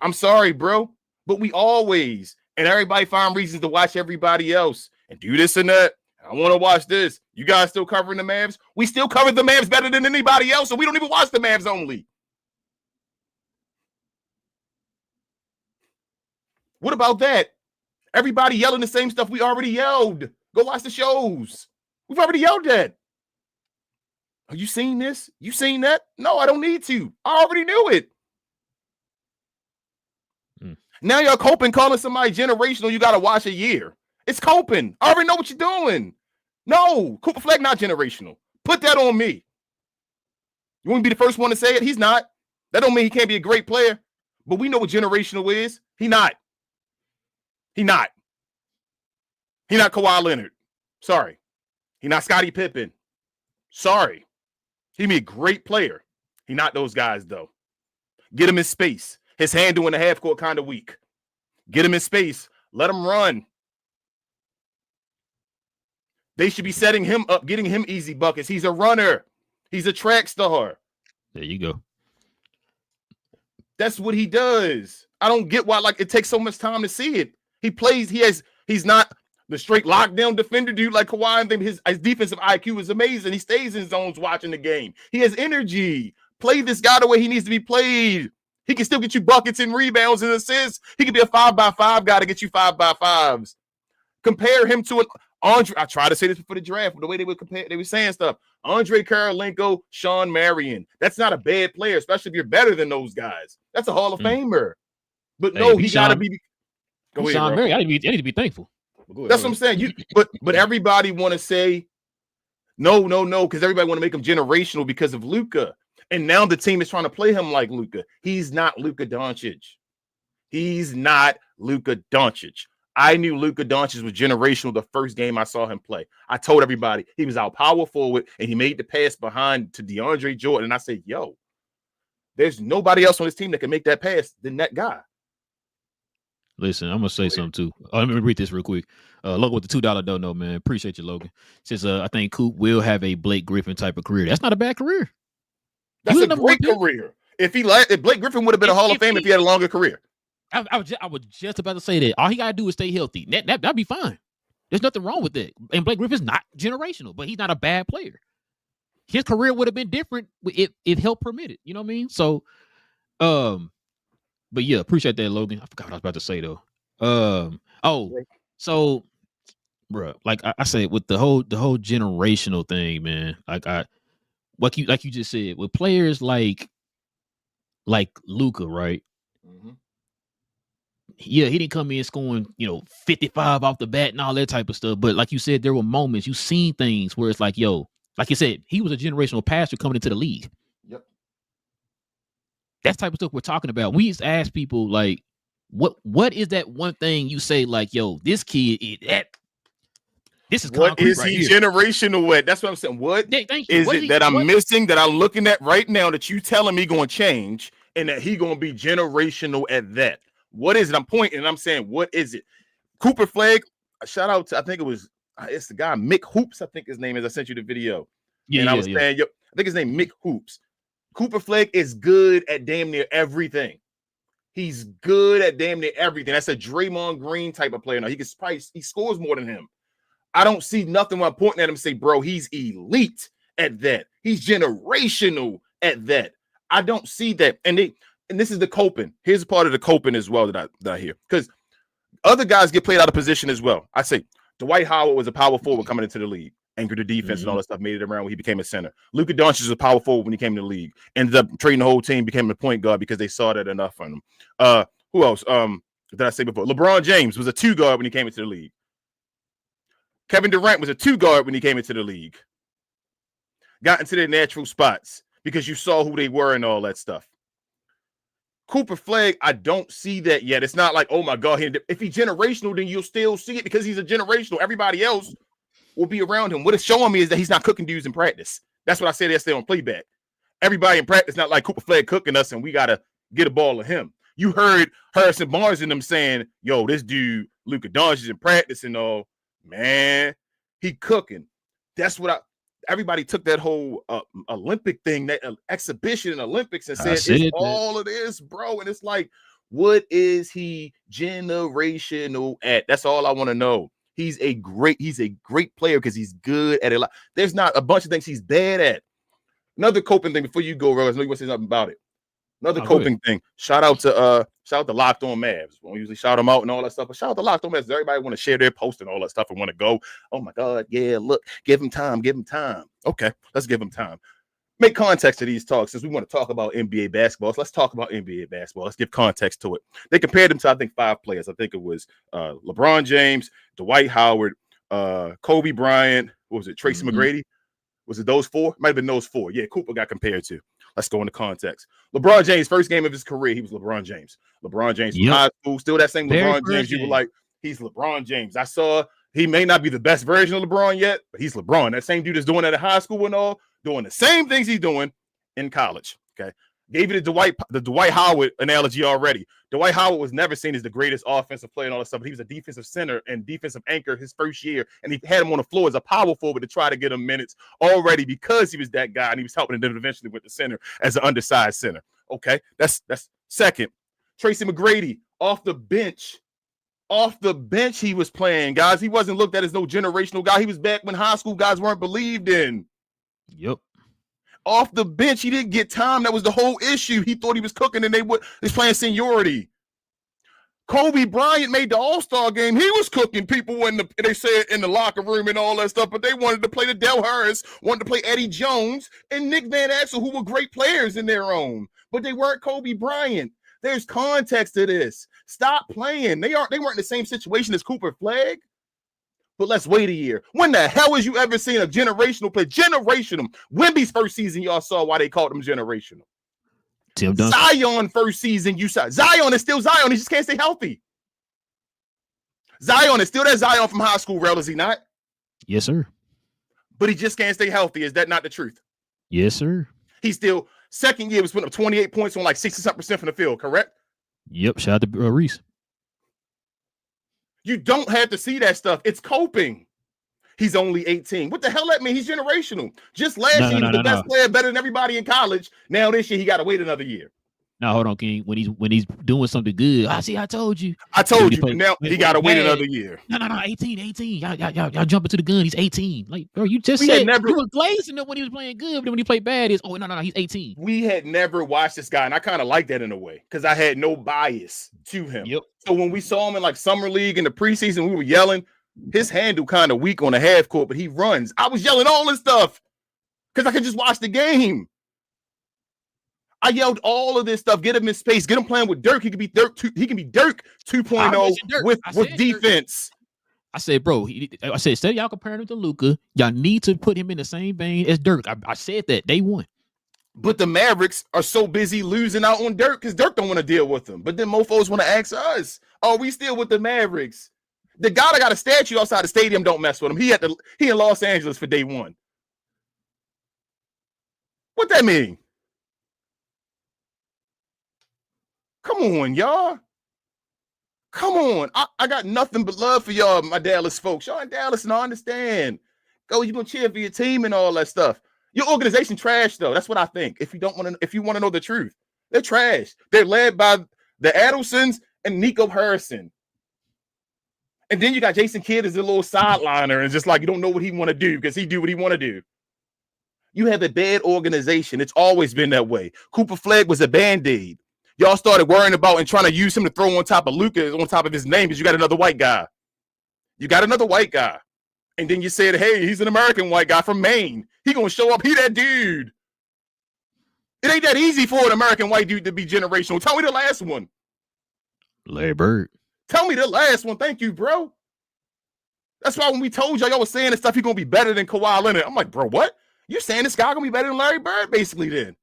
I'm sorry, bro. But we always, and everybody find reasons to watch everybody else and do this and that. I want to watch this. You guys still covering the Mavs? We still cover the Mavs better than anybody else, and we don't even watch the Mavs only. What about that? Everybody yelling the same stuff we already yelled. Go watch the shows. We've already yelled that. Have you seen this? You seen that? No, I don't need to. I already knew it. Now you're coping, calling somebody generational. You got to watch a year. It's coping. I already know what you're doing. No, Cooper Flag not generational. Put that on me. You want to be the first one to say it? He's not. That don't mean he can't be a great player. But we know what generational is. He not. He not. He not Kawhi Leonard. Sorry. He not Scottie Pippen. Sorry. He be a great player. He not those guys, though. Get him in space. His handle in the half court kind of weak. Get him in space. Let him run. They should be setting him up, getting him easy buckets. He's a runner. He's a track star. There you go. That's what he does. I don't get why it takes so much time to see it. He plays. He's not the straight lockdown defender dude like Kawhi. And his defensive IQ is amazing. He stays in zones watching the game. He has energy. Play this guy the way he needs to be played. He can still get you buckets and rebounds and assists. He can be a 5x5 guy to get you 5x5s. Compare him to an Andre. I tried to say this before the draft, but the way they were saying stuff. Andre Karolinko, Sean Marion. That's not a bad player, especially if you're better than those guys. That's a Hall of Famer. But no, he got to be. Go ahead, Sean Marion. I need to be thankful. That's what I'm saying. But everybody want to say no, because everybody want to make him generational because of Luka. And now the team is trying to play him like Luka. He's not Luka Dončić. He's not Luka Dončić. I knew Luka Dončić was generational the first game I saw him play. I told everybody he was our power forward, and he made the pass behind to DeAndre Jordan. And I said, yo, there's nobody else on this team that can make that pass than that guy. Listen, I'm gonna say something too. Let me read this real quick. Logan with the $2 don't know, man. Appreciate you, Logan. Says I think Coop will have a Blake Griffin type of career. That's not a bad career. That's a great career. If Blake Griffin would have been a Hall of Fame if he had a longer career. I was just about to say that. All he gotta do is stay healthy. That'd be fine. There's nothing wrong with that. And Blake Griffin's not generational, but he's not a bad player. His career would have been different if help permitted. You know what I mean? So, but yeah, appreciate that, Logan. I forgot what I was about to say though. So bro. Like I said, with the whole generational thing, man. Like you just said, with players like Luka, right? Mhm. Yeah, he didn't come in scoring, 55 off the bat and all that type of stuff. But like you said, there were moments you seen things where it's like, yo, like you said, he was a generational passer coming into the league. Yep. That type of stuff we're talking about. We used to ask people like, what is that one thing you say like, yo, this kid this is What concrete is right he here. generational at? That's what I'm saying. What Thank you. is What it he, that I'm what, missing that I'm looking at right now that you telling me going to change and that he going to be generational at that? What is it? I'm pointing and I'm saying, what is it? Cooper Flag, a shout out to, I think it's the guy, Mick Hoops, I think his name is. I sent you the video. And I was saying, yo, I think his name Mick Hoops. Cooper Flag is good at damn near everything. He's good at damn near everything. That's a Draymond Green type of player. Now he scores more than him. I don't see nothing when I'm pointing at him and say, bro, he's elite at that. He's generational at that. I don't see that. And this is the coping. Here's part of the coping as well that I hear. Because other guys get played out of position as well. I say Dwight Howard was a power forward coming into the league, anchored the defense and all that stuff, made it around when he became a center. Luka Dončić was a power forward when he came to the league. Ended up trading the whole team, became a point guard because they saw that enough on him. Who else? Did I say before? LeBron James was a 2 guard when he came into the league. Kevin Durant was a 2 guard when he came into the league. Got into their natural spots because you saw who they were and all that stuff. Cooper Flag, I don't see that yet. It's not like, oh my God, if he's generational, then you'll still see it because he's a generational. Everybody else will be around him. What it's showing me is that he's not cooking dudes in practice. That's what I said yesterday on Playback. Everybody in practice, not like Cooper Flag cooking us and we got to get a ball of him. You heard Harrison Barnes and them saying, yo, this dude, Luka Dončić in practice and all. Man, he cooking. That's what everybody took that whole Olympic thing, that exhibition in Olympics and said it's all of this, bro. And it's like, what is he generational at? That's all I want to know. He's a great player because he's good at it. There's not a bunch of things he's bad at. Another coping thing before you go, Rose. I know you want to say something about it. Another coping thing. Shout out to Locked On Mavs. We usually shout them out and all that stuff. But shout out to Locked On Mavs. Everybody want to share their post and all that stuff and want to go. Oh my God, yeah, look, give him time. Okay, let's give him time. Make context to these talks since we want to talk about NBA basketball. So let's talk about NBA basketball. Let's give context to it. They compared them to, I think, 5 players. I think it was LeBron James, Dwight Howard, Kobe Bryant. What was it? Tracy McGrady. Was it those 4? Might have been those 4. Yeah, Cooper got compared to. Let's go into context. LeBron James, first game of his career, he was LeBron James. LeBron James from high school, still that same LeBron James. You were like, he's LeBron James. I saw he may not be the best version of LeBron yet, but he's LeBron. That same dude is doing that in high school and all, doing the same things he's doing in college. Okay. Gave you the Dwight Howard analogy already. Dwight Howard was never seen as the greatest offensive player and all that stuff, but he was a defensive center and defensive anchor his first year, and he had him on the floor as a power forward to try to get him minutes already because he was that guy, and he was helping, and then eventually went to center as an undersized center. Okay, that's second. Tracy McGrady off the bench. Off the bench, he was playing, guys. He wasn't looked at as no generational guy. He was back when high school guys weren't believed in. Yep. Off the bench, he didn't get time. That was the whole issue. He thought he was cooking, and they was playing seniority. Kobe Bryant made the All-Star game. He was cooking people they said in the locker room and all that stuff, but they wanted to play the Del Harris, wanted to play Eddie Jones and Nick Van Exel, who were great players in their own, but they weren't Kobe Bryant. There's context to this. Stop playing. They weren't in the same situation as Cooper Flag. But let's wait a year. When the hell has you ever seen a generational play? Generational. Wemby's first season, y'all saw why they called him generational. Tim Duncan. Zion first season, you saw. Zion is still Zion. He just can't stay healthy. Zion is still that Zion from high school, Rel, is he not? Yes, sir. But he just can't stay healthy. Is that not the truth? Yes, sir. He's still, second year, was putting up 28 points on like 60% from the field, correct? Yep. Shout out to Reese. You don't have to see that stuff. It's coping. He's only 18. What the hell that mean? He's generational. Just last year, he was the best player, better than everybody in college. Now this year, he got to wait another year. Now, hold on, King. When he's doing something good, I told you. Now he got to wait another year. No. 18. Y'all jumping to the gun. He's 18. Like, bro, you just said you was glazing him when he was playing good, but when he played bad, no, he's 18. We had never watched this guy, and I kind of like that in a way because I had no bias to him. Yep. So when we saw him in like summer league in the preseason, we were yelling. his handle kind of weak on the half court, but he runs. I was yelling all this stuff because I could just watch the game. I yelled all of this stuff. Get him in space. Get him playing with Dirk. He can be Dirk. He can be Dirk 2.0 with defense. Dirk. I said, bro. I said, instead of y'all comparing him to Luka, y'all need to put him in the same vein as Dirk. I said that day one. But the Mavericks are so busy losing out on Dirk because Dirk don't want to deal with them. But then mofos want to ask us, "Are we still with the Mavericks?" The guy that got a statue outside the stadium don't mess with him. He in Los Angeles for day one. What that mean? Come on, y'all. Come on. I got nothing but love for y'all, my Dallas folks. Y'all in Dallas, and I understand. Go, you gonna cheer for your team and all that stuff. Your organization trash, though. That's what I think. If you want to know the truth, they're trash. They're led by the Adelsons and Nico Harrison. And then you got Jason Kidd as a little sideliner, and just like you don't know what he want to do because he do what he want to do. You have a bad organization. It's always been that way. Cooper Flag was a Band-Aid. Y'all started worrying about and trying to use him to throw on top of Luka, on top of his name, because you got another white guy. You got another white guy. And then you said, hey, he's an American white guy from Maine. He going to show up. He that dude. It ain't that easy for an American white dude to be generational. Tell me the last one. Larry Bird. Tell me the last one. Thank you, bro. That's why when we told y'all was saying this stuff, he's going to be better than Kawhi Leonard. I'm like, bro, what? You're saying this guy going to be better than Larry Bird, basically, then?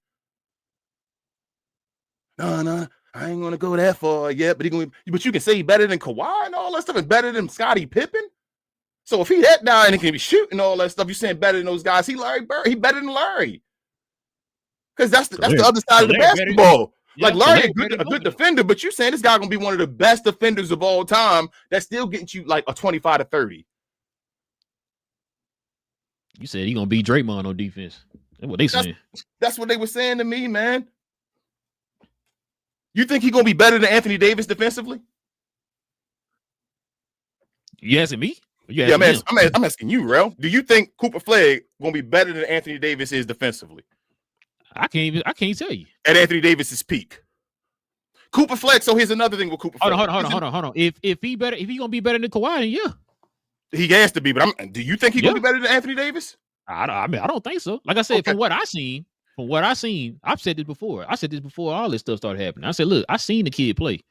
No, I ain't gonna go that far yet, but you can say he's better than Kawhi and all that stuff, and better than Scottie Pippen. So if he that guy and he can be shooting all that stuff, you saying better than those guys? He Larry Bird, he better than Larry, because that's the other side of the basketball. Like Larry, a good defender, but you saying this guy gonna be one of the best defenders of all time. That's still getting you like a 25 to 30. You said he gonna beat Draymond on defense. That's what they saying. That's what they were saying to me, man. You think he's gonna be better than Anthony Davis defensively? You asking me? Yeah, I'm asking you, Rel. Do you think Cooper Flag gonna be better than Anthony Davis is defensively? I can't tell you. At Anthony Davis's peak. Cooper Flag. So here's another thing with Cooper Flag. Hold on. If he gonna be better than Kawhi, then yeah. He has to be, but do you think he's gonna be better than Anthony Davis? I don't think so. Like I said, from what I seen, I've said this before. I said this before all this stuff started happening. I said, look, I seen the kid play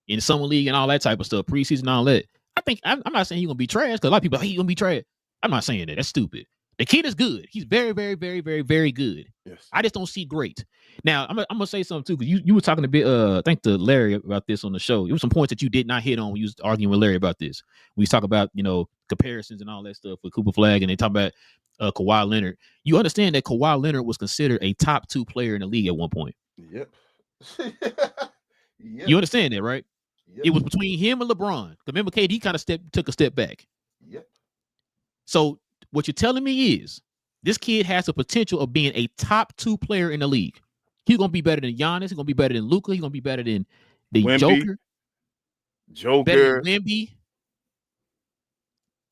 in summer league and all that type of stuff, preseason and all that. I think I'm not saying he's gonna be trash, because a lot of people he's gonna be trash. I'm not saying that. That's stupid. The kid is good. He's very, very, very, very, very good. Yes. I just don't see great. Now, I'm gonna say something too, because you were talking a bit, I think to Larry about this on the show. There were some points that you did not hit on when you was arguing with Larry about this. We talk about, comparisons and all that stuff with Cooper Flag, and they talk about Kawhi Leonard. You understand that Kawhi Leonard was considered a top 2 player in the league at one point. Yep. You understand that, right? Yep. It was between him and LeBron. Remember, KD kind of took a step back. Yep. So what you're telling me is this kid has the potential of being a top 2 player in the league. He's gonna be better than Giannis. He's gonna be better than Luka. He's gonna be better than the Wemby. Joker. Better than Wemby.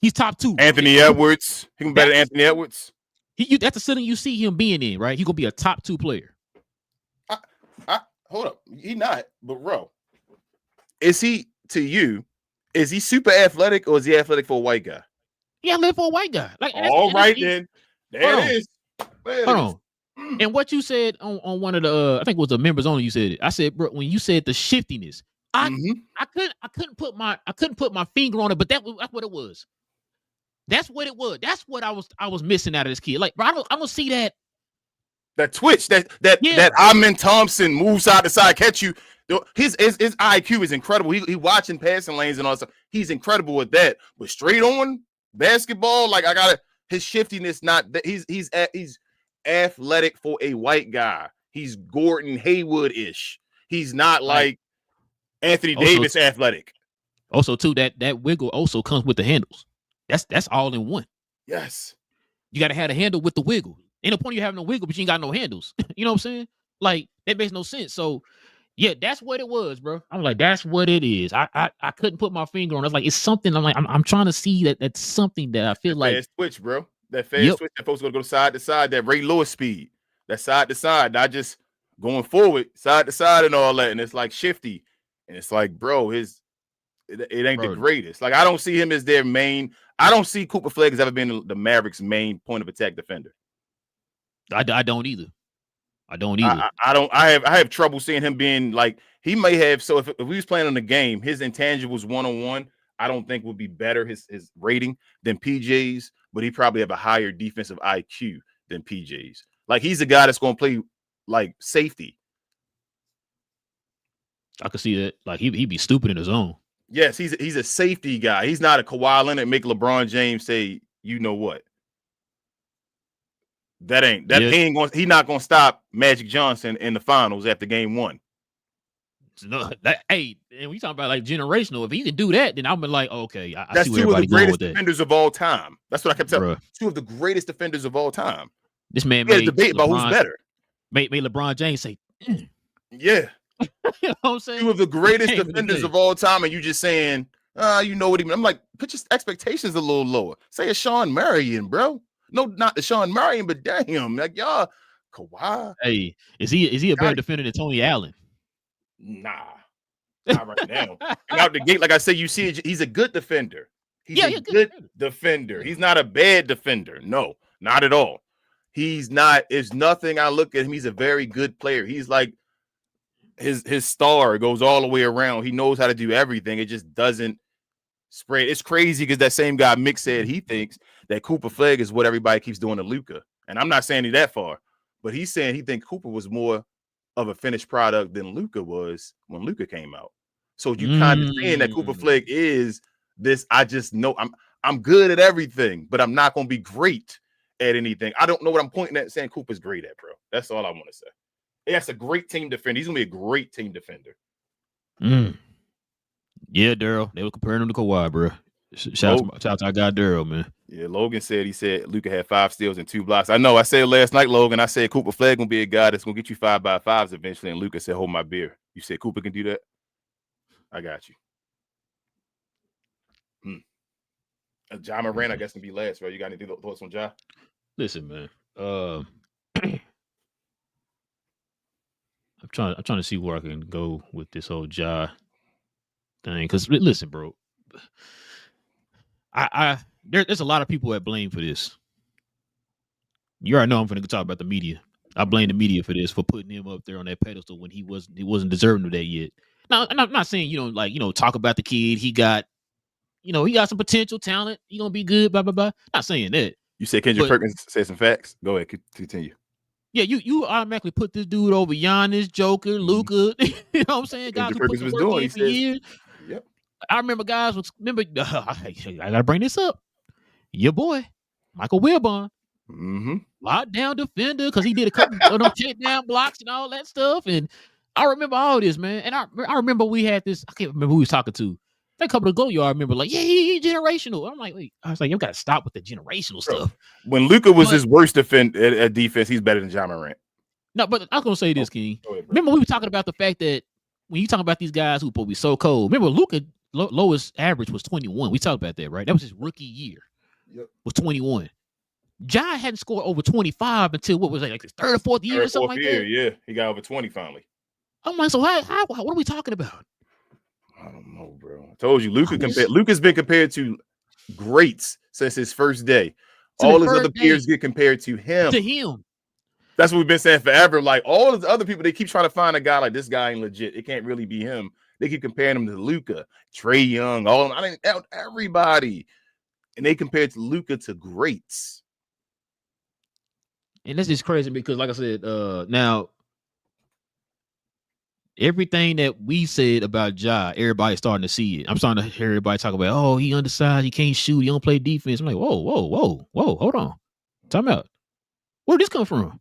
He's top 2. Anthony Edwards. He can be better than Anthony Edwards. That's the setting you see him being in, right? He's gonna be a top 2 player. Hold up. He not, but bro. Is he super athletic, or is he athletic for a white guy? Yeah, live for a white guy. Like, all right then. There it is. Hold on. And what you said on one of the, I think it was the members only. You said it. I said, bro, when you said the shiftiness, I couldn't put my finger on it, but that's what it was. That's what it was. That's what I was missing out of this kid. Like, bro, I don't see that. That twitch, that Amen Thompson moves side to side, catch you. His IQ is incredible. He watching passing lanes and all that stuff. He's incredible with that. But straight on basketball, like his shiftiness. He's athletic for a white guy. He's Gordon Hayward-ish. He's not like Anthony Davis athletic. Also, too, that wiggle also comes with the handles. That's all in one. Yes. You got to have a handle with the wiggle. Ain't no point you having no wiggle, but you ain't got no handles. You know what I'm saying? Like, that makes no sense. So, yeah, that's what it was, bro. I'm like, that's what it is. I couldn't put my finger on it. I was like, it's something. I'm like, I'm trying to see that's something that I feel like. Fast switch, bro. That fast switch. That folks gonna go side to side. That Ray Lewis speed. That side to side. Not just going forward, side to side and all that. And it's like shifty. And it's like, bro, It ain't the Bro, greatest. Like I don't see him as their main. I don't see Cooper Flag as ever been the Mavericks' main point of attack defender. I don't either. I don't either. I don't. I have trouble seeing him being like he may have. So if we was playing on the game, his intangibles 1-on-1, I don't think would be better his rating than PJ's, but he probably have a higher defensive IQ than PJ's. Like he's a guy that's going to play like safety. I could see that. Like he'd be stupid in his own. Yes, he's a safety guy. He's not a Kawhi Leonard make LeBron James say, you know what? He's not gonna stop Magic Johnson in the finals after game 1. No, hey, and we talking about like generational. If he can do that, then I'm like, okay, I That's see where two of the everybody going greatest with that. defenders of all time. That's what I kept telling. Bruh. Two of the greatest defenders of all time. This man We had a made debate about LeBron, who's better. Made LeBron James say, Yeah. you know what I'm saying? Two of the greatest Can't defenders really of all time, and you just saying, you know what he mean. I'm like, put your expectations a little lower. Say a Sean Marion, bro. No, not the Sean Marion, but damn, like y'all, Kawhi. Hey, is he a better defender than Tony Allen? Nah, not right now. And out the gate, like I said, you see, he's a good defender. He's a good defender. He's not a bad defender. No, not at all. He's not. It's nothing. I look at him. He's a very good player. He's like his star goes all the way around. He knows how to do everything. It just doesn't spread. It's crazy because that same guy Mick said he thinks that Cooper Flag is what everybody keeps doing to Luka. And I'm not saying he that far, but he's saying he thinks Cooper was more of a finished product than Luka was when Luka came out. So you kind of saying that Cooper Flag is this. I just know I'm good at everything, but I'm not going to be great at anything. I don't know what I'm pointing at saying Cooper's great at, bro. That's all I want to say. That's a great team defender. He's gonna be a great team defender. Yeah, Daryl. They were comparing him to Kawhi, bro. Shout out to our guy Daryl, man. Yeah, Logan said Luka had 5 steals and 2 blocks. I know. I said last night, Logan. I said Cooper Flag gonna be a guy that's gonna get you 5x5s eventually. And Luka said, "Hold my beer." You said Cooper can do that. I got you. Ja Morant, I guess, can be last, bro. You got any thoughts on Ja? Listen, man. I'm trying to see where I can go with this whole Ja thing. Because listen, bro, there's a lot of people that blame for this. You already know I'm going to talk about the media. I blame the media for this, for putting him up there on that pedestal when he wasn't deserving of that yet. Now, I'm not saying talk about the kid. He got some potential talent. He gonna be good. Blah blah blah. Not saying that. You said Kendrick Perkins said some facts. Go ahead, continue. Yeah, you automatically put this dude over Giannis, Joker, Luka. You know what I'm saying? Guys who put the work in for years. Yep. I remember guys I gotta bring this up. Your boy, Michael Wilbon. Lockdown defender, because he did a couple of them takedown blocks and all that stuff. And I remember all this, man. And I remember we had this, I can't remember who he was talking to. A couple of ago, y'all remember, like, yeah, he generational. I'm like, wait, I was like, you gotta stop with the generational stuff. When Luka was his worst at defense, he's better than Ja Morant. No, but I was gonna say this, King. Remember, we were talking about the fact that when you talk about these guys who be so cold. Remember, Luka lowest average was 21. We talked about that, right? That was his rookie year. Yep. Was 21. Ja hadn't scored over 25 until what was it, like his third or fourth year or something like that? Yeah, he got over 20 finally. I'm like, so what are we talking about? I don't know, bro. I told you, Luka's been compared to greats since his first day. All his other peers get compared to him. That's what we've been saying forever. Like all of the other people, they keep trying to find a guy like this guy ain't legit. It can't really be him. They keep comparing him to Luka, Trae Young, everybody. And they compared to Luka to greats. And that's just crazy because, like I said, now everything that we said about Ja, everybody's starting to see it. I'm starting to hear everybody talk about, oh, he undersized, he can't shoot, he don't play defense. I'm like, whoa, hold on. Time out. Where did this come from?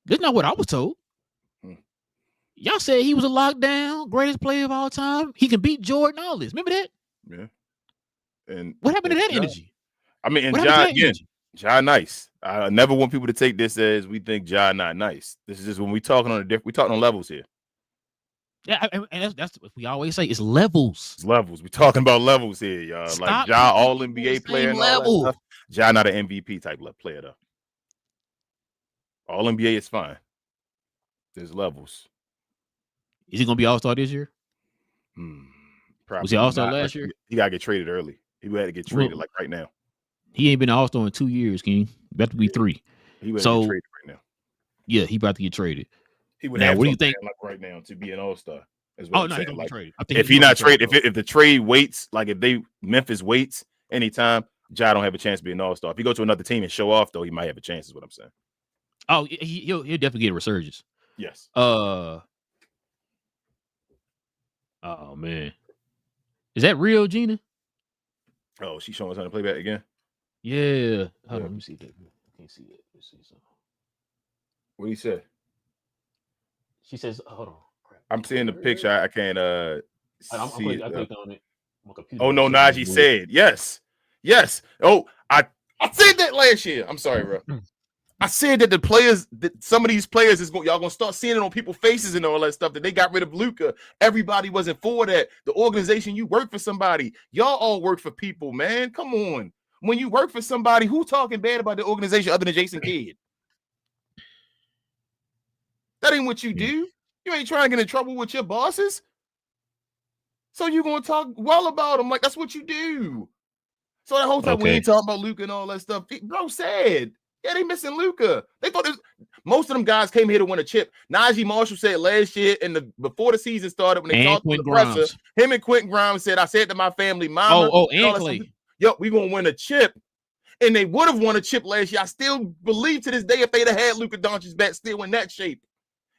That's not what I was told. Y'all said he was a lockdown, greatest player of all time. He can beat Jordan, all this. Remember that? Yeah. And what happened to that energy? I mean, and Ja nice. I never want people to take this as we think Ja not nice. This is just when we talking on levels here. Yeah, and that's what we always say. It's levels. It's levels. We talking about levels here, y'all. Like Ja, all NBA player and all that stuff. Ja not an MVP type player though. All NBA is fine. There's levels. Is he gonna be All-Star this year? property. Was he All-Star last year? He got to get traded early. He had to get traded like right now. He ain't been an All-Star in 2 years, King. About to be 3. He would get traded right now. Yeah, he about to get traded. He would have. What do you think? Like right now to be an All-Star. He's gonna get traded. I think if he not traded, if the trade waits, like if Memphis waits anytime, Ja don't have a chance to be an All-Star. If he go to another team and show off, though, he might have a chance. Is what I'm saying. Oh, he'll definitely get a resurgence. Yes. Oh man, is that real, Gina? Oh, she's showing us how to play back again. Yeah. Hold on, let me see that. I can't see that. Let's see something. What do you say? She says, "Hold on." Crap. I'm seeing the picture. I can't see it. I clicked on it. My computer. Oh no, Najee said yes. Oh, I said that last year. I'm sorry, bro. I said that some of these players y'all gonna start seeing it on people's faces and all that stuff. That they got rid of Luka. Everybody wasn't for that. The organization, you work for somebody. Y'all all work for people, man. Come on. When you work for somebody, who talking bad about the organization other than Jason Kidd? That ain't what you do. You ain't trying to get in trouble with your bosses. So you gonna talk well about them like that's what you do. So that whole time we ain't talking about Luka and all that stuff. Bro said, yeah, they missing Luka. They thought most of them guys came here to win a chip. Najee Marshall said last year before the season started when they talked to the presser, him and Quentin Grimes said, I said to my family, Mama, and Clay. Yo, we gonna win a chip. And they would have won a chip last year. I still believe to this day if they'd have had Luka Dončić back still in that shape.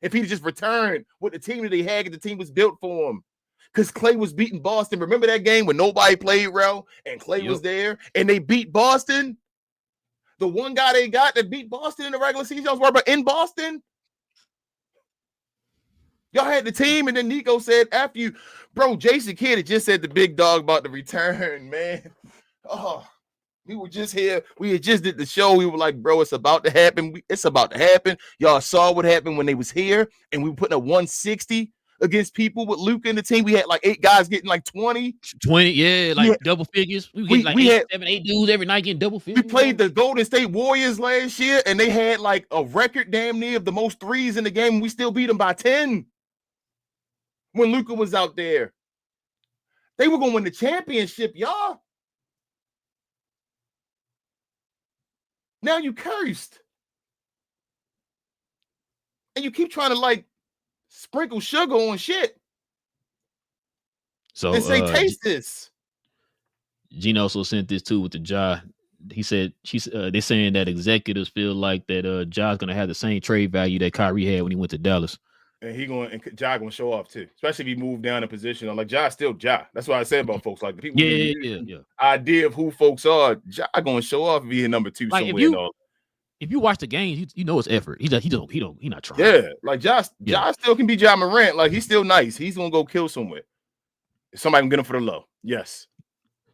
If he just returned with the team that they had, the team was built for him. Because Clay was beating Boston. Remember that game when nobody played well and Clay was there and they beat Boston? The one guy they got that beat Boston in the regular season, I was worried about in Boston. Y'all had the team, and then Nico said after you, bro, Jason Kidd had just said the big dog about the return, man. Oh, we were just here. We had just did the show. We were like, bro, it's about to happen. It's about to happen. Y'all saw what happened when they was here, and we were putting a 160 against people with Luka in the team. We had like 8 guys getting like 20. 20, yeah, double figures. We had 7, 8 dudes every night getting double figures. We played the Golden State Warriors last year, and they had like a record damn near of the most threes in the game, and we still beat them by 10 when Luka was out there. They were going to win the championship, y'all. Now you cursed. And you keep trying to like sprinkle sugar on shit. So and say, taste this. Gene also sent this too with the Ja. He said they're saying that executives feel like that Ja's gonna have the same trade value that Kyrie had when he went to Dallas. And Ja gonna show off too, especially if he moved down in position. I'm like, Ja's still Ja. That's what I said about folks like the people. Yeah. Idea of who folks are. Ja gonna show off if he number 2 like somewhere. If you watch the games, you know it's effort. He not trying. Yeah, like Ja still can be Ja Morant. Like he's still nice. He's gonna go kill somewhere. Somebody can get him for the low. Yes.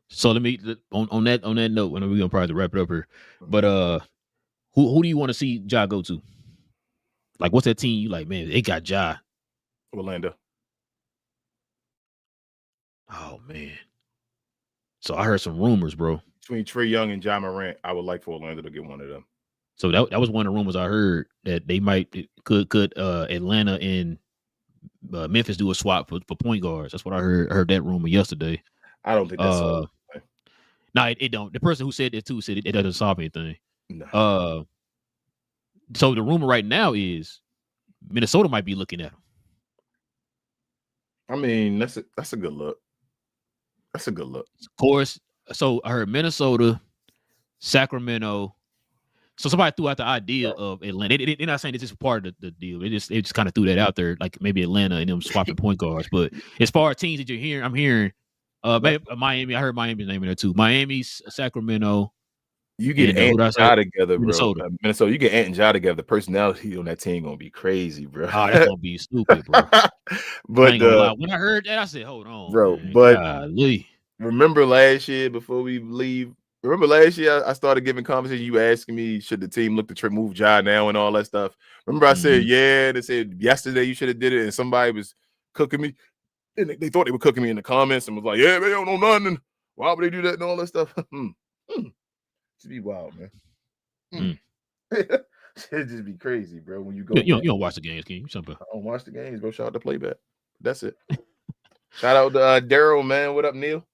So let me on that note, and we're gonna probably wrap it up here. But who do you want to see Ja go to? Like, what's that team you like, man? They got Ja. Orlando. Oh man. So I heard some rumors, bro. Between Trae Young and Ja Morant, I would like for Orlando to get one of them. So that was one of the rumors I heard that they could Atlanta and Memphis do a swap for point guards. That's what I heard that rumor yesterday. I don't think that's so. No, it don't. The person who said it too said it doesn't solve anything. No. So the rumor right now is Minnesota might be looking at him. I mean, that's a good look. That's a good look. Of course. So I heard Minnesota, Sacramento. So somebody threw out the idea of Atlanta. They're not saying this is part of the deal. They just kind of threw that out there, like maybe Atlanta and them swapping point guards. But as far as teams that you're hearing, I'm hearing Miami. I heard Miami's name in there too. Miami's, Sacramento. You get Ant and Ja together, bro. Minnesota. You get Ant and Ja together. The personality on that team gonna be crazy, bro. Oh, that's gonna be stupid, bro. But when I heard that, I said, "Hold on, bro." Man. But golly. Remember last year before we leave. Remember last year I started giving conversation. You asking me should the team look to move Ja now and all that stuff. Remember I said yeah. They said yesterday you should have did it, and somebody was cooking me. And they thought they were cooking me in the comments and was like, "Yeah, they don't know nothing. Why would they do that and all that stuff?" Just be wild, man. It just be crazy, bro. When you go, you don't watch the games, King. I don't watch the games, bro. Shout out to Playback. That's it. Shout out to Daryl, man. What up, Neil?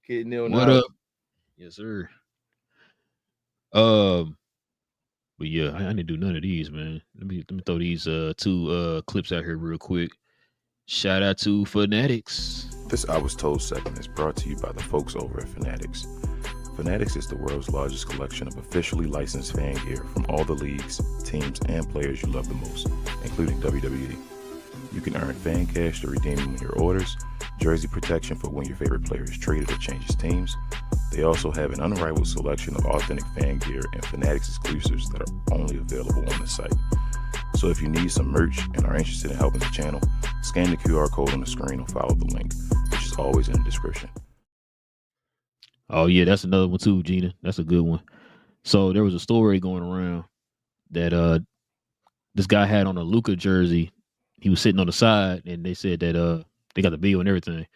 Kid Neil. What now. up? Yes, sir. But yeah, I didn't do none of these, man. Let me throw these two clips out here real quick. Shout out to Fanatics. This I Was Told segment is brought to you by the folks over at Fanatics. Fanatics is the world's largest collection of officially licensed fan gear from all the leagues, teams, and players you love the most, including WWE. You can earn fan cash to redeem them in your orders, jersey protection for when your favorite player is traded or changes teams. They also have an unrivaled selection of authentic fan gear and Fanatics exclusives that are only available on the site. So if you need some merch and are interested in helping the channel, scan the QR code on the screen or follow the link, which is always in the description. Oh yeah, that's another one too, Gina. That's a good one. So there was a story going around that this guy had on a Luka jersey. He was sitting on the side, and they said that they got the video and everything.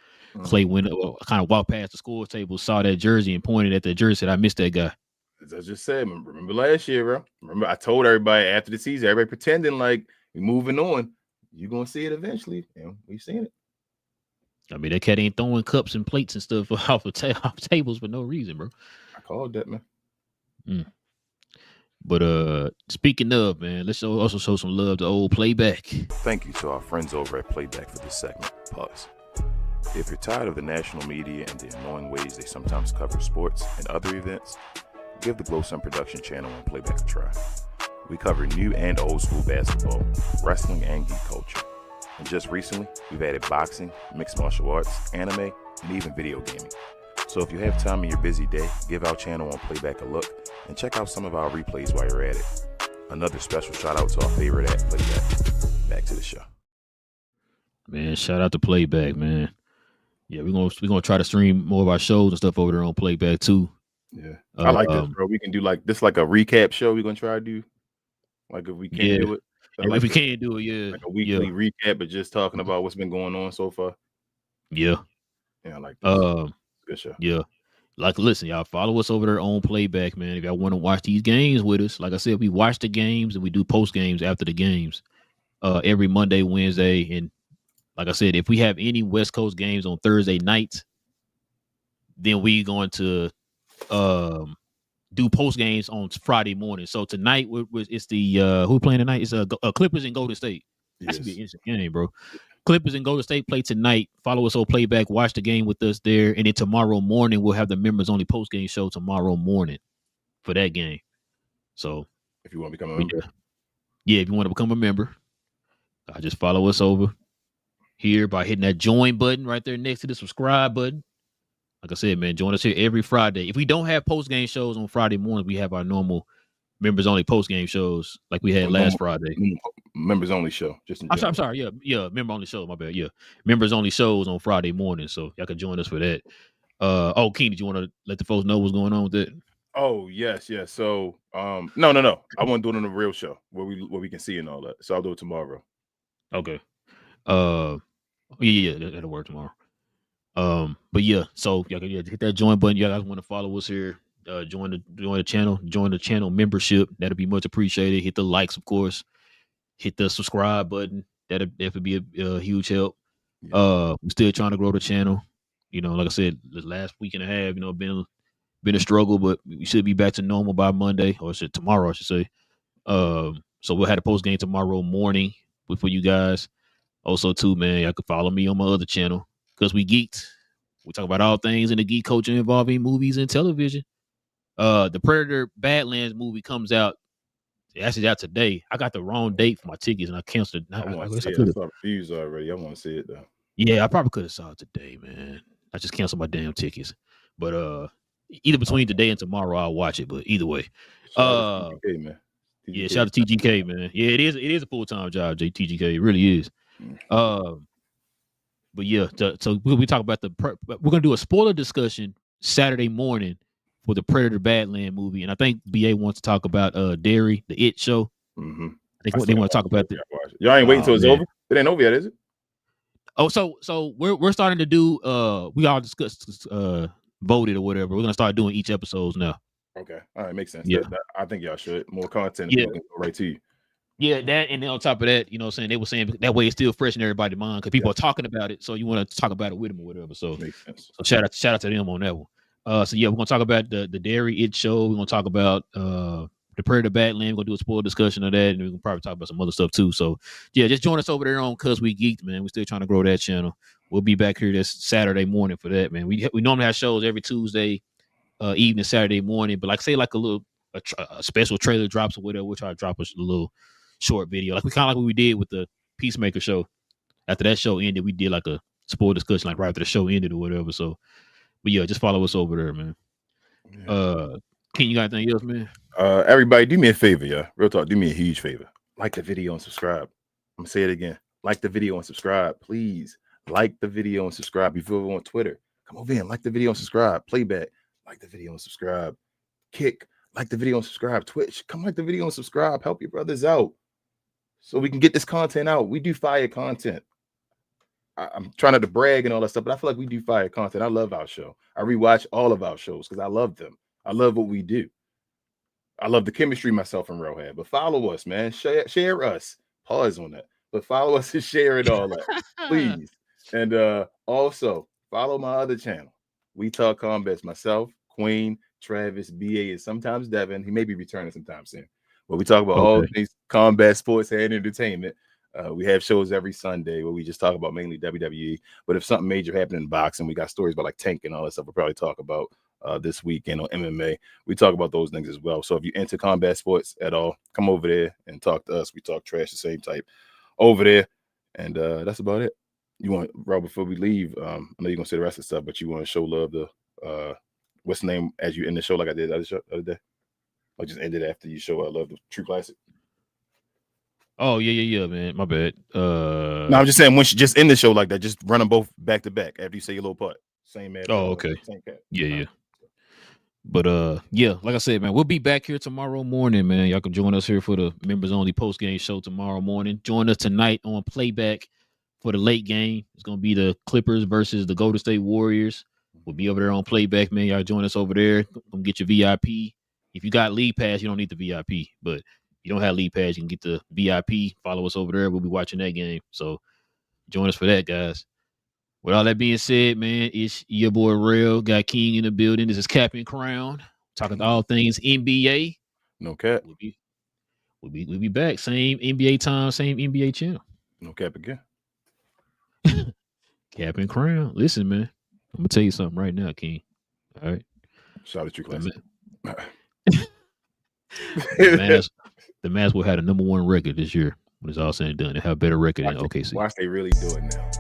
Clay went kind of walked past the score table, saw that jersey, and pointed at that jersey. Said, "I missed that guy." As I just said, remember last year, bro. Remember I told everybody after the season, everybody pretending like we're moving on. You're gonna see it eventually, and we've seen it. I mean, that cat ain't throwing cups and plates and stuff off tables for no reason, bro. I called that, man. But speaking of, man, let's also show some love to old Playback. Thank you to our friends over at Playback for this segment. Pause. If you're tired of the national media and the annoying ways they sometimes cover sports and other events, give the Glow Sun Production channel on Playback a try. We cover new and old school basketball, wrestling, and geek culture. And just recently, we've added boxing, mixed martial arts, anime, and even video gaming. So if you have time in your busy day, give our channel on Playback a look and check out some of our replays while you're at it. Another special shout out to our favorite at Playback. Back to the show. Man, shout out to Playback, man. Yeah, we're gonna try to stream more of our shows and stuff over there on Playback too. Yeah, I like this, bro. We can do like this, like a recap show. We're gonna try to do, like if we can do it. If we can do it, yeah, like a weekly recap, but just talking about what's been going on so far. Yeah, I like this. Good show. Yeah, like listen, y'all follow us over there on Playback, man. If y'all want to watch these games with us, like I said, we watch the games and we do post games after the games, every Monday, Wednesday, and like I said, if we have any West Coast games on Thursday nights, then we going to do post games on Friday morning. So tonight it's the who playing tonight? It's Clippers and Golden State. That should be an interesting game, bro. Clippers and Golden State play tonight. Follow us on Playback. Watch the game with us there, and then tomorrow morning we'll have the members only post game show tomorrow morning for that game. So if you want to become a member, if you want to become a member, just follow us over here by hitting that join button right there next to the subscribe button. Like I said, man, join us here every Friday. If we don't have post-game shows on Friday morning, we have our normal members-only post-game shows like we had last Friday. Members-only show. I'm sorry. Yeah, member-only show. My bad. Yeah, members-only shows on Friday morning, so y'all can join us for that. King, did you want to let the folks know what's going on with it? Oh, yes. So, no. I want to do it on a real show where we can see and all that. So I'll do it tomorrow. Okay. Yeah, that'll work tomorrow. But yeah, so y'all can hit that join button. Y'all guys want to follow us here, join the channel membership. That'll be much appreciated. Hit the likes, of course. Hit the subscribe button. That'll definitely be a huge help. We're still trying to grow the channel. Like I said, the last week and a half, been a struggle, but we should be back to normal by Monday, or tomorrow, I should say. So we'll have a post game tomorrow morning for you guys. Also, too, man, y'all can follow me on my other channel. Because we geeked. We talk about all things in the geek culture involving movies and television. The Predator Badlands movie comes out. Actually, out today. I got the wrong date for my tickets and I canceled it. I saw reviews already. I want to see it though. Yeah, I probably could have saw it today, man. I just canceled my damn tickets. But either between today and tomorrow, I'll watch it. But either way, shout out to TGK, man. Yeah, shout out to TGK, man. Yeah, it is a full-time job, TGK. It really is. But yeah, so we talk about we're gonna do a spoiler discussion Saturday morning for the Predator Badland movie, and I think BA wants to talk about Derry, the It show. Mm-hmm. I think they want to talk about that. Y'all ain't waiting until it's over. It ain't over yet, is it? Oh, so we're starting to do. We all discussed, voted or whatever. We're gonna start doing each episodes now. Okay, all right, makes sense. Yeah, I think y'all should more content. Yeah, go right to you. Yeah, that, and then on top of that, you know what I'm saying, they were saying that way it's still fresh in everybody's mind because people are talking about it. So you want to talk about it with them or whatever. So, Makes sense. so shout out to them on that one. So yeah, we're gonna talk about the Dairy It show. We're gonna talk about the Predator Badland. We're gonna do a spoiler discussion of that, and we can probably talk about some other stuff too. So yeah, just join us over there on Cause We Geeked, man. We're still trying to grow that channel. We'll be back here this Saturday morning for that, man. We normally have shows every Tuesday evening, Saturday morning, but like say like a special trailer drops or whatever, we'll try to drop a little short video, like we kind of like what we did with the Peacemaker show. After that show ended, we did like a spoiler discussion, like right after the show ended or whatever. So, but yeah, just follow us over there, man. Ken, you got anything else, man? Everybody, do me a favor, yeah. Real talk, do me a huge favor. Like the video and subscribe. I'm gonna say it again. Like the video and subscribe, please. Like the video and subscribe. If you're on Twitter, come over in, like the video and subscribe. Playback, like the video and subscribe. Kick, like the video and subscribe. Twitch, come like the video and subscribe. Help your brothers out so we can get this content out. We do fire content. I'm trying not to brag and all that stuff, but I feel like we do fire content. I love our show. I rewatch all of our shows because I love them. I love what we do. I love the chemistry myself and Ro had. But follow us, man. Share us. Pause on that. But follow us and share it all that, please. And also follow my other channel. We Talk Combats. Myself, Queen, Travis, BA, and sometimes Devin. He may be returning sometime soon. But we talk about all things combat, sports, and entertainment. We have shows every Sunday where we just talk about mainly WWE. But if something major happened in boxing, we got stories about like Tank and all that stuff. We'll probably talk about this weekend on MMA. We talk about those things as well. So if you're into combat sports at all, come over there and talk to us. We talk trash, the same type over there. And that's about it. You want, Rob, before we leave, I know you're going to say the rest of the stuff, but you want to show love to, what's the name as you end the show like I did the other day? I just ended after you show I love the True Classic. Oh yeah, man. My bad. No, I'm just saying, once you just end the show like that, just run them both back to back after you say your little part. Same man. Oh, okay. Yeah. But yeah, like I said, man, we'll be back here tomorrow morning, man. Y'all can join us here for the members only post game show tomorrow morning. Join us tonight on Playback for the late game. It's gonna be the Clippers versus the Golden State Warriors. We'll be over there on Playback, man. Y'all join us over there. Come get your VIP. If you got League Pass, you don't need the VIP, but you don't have League Pass, you can get the VIP. Follow us over there. We'll be watching that game. So join us for that, guys. With all that being said, man, it's your boy Relle, got King in the building. This is Cap and Crown, talking all things NBA. No cap. We'll be back. Same NBA time, same NBA channel. No cap again. Cap and Crown. Listen, man, I'm gonna tell you something right now, King. All right. Shout out to True Classic. The Mavs will have the #1 record this year when it's all said and done. They have a better record than OKC. Watch they really do it now.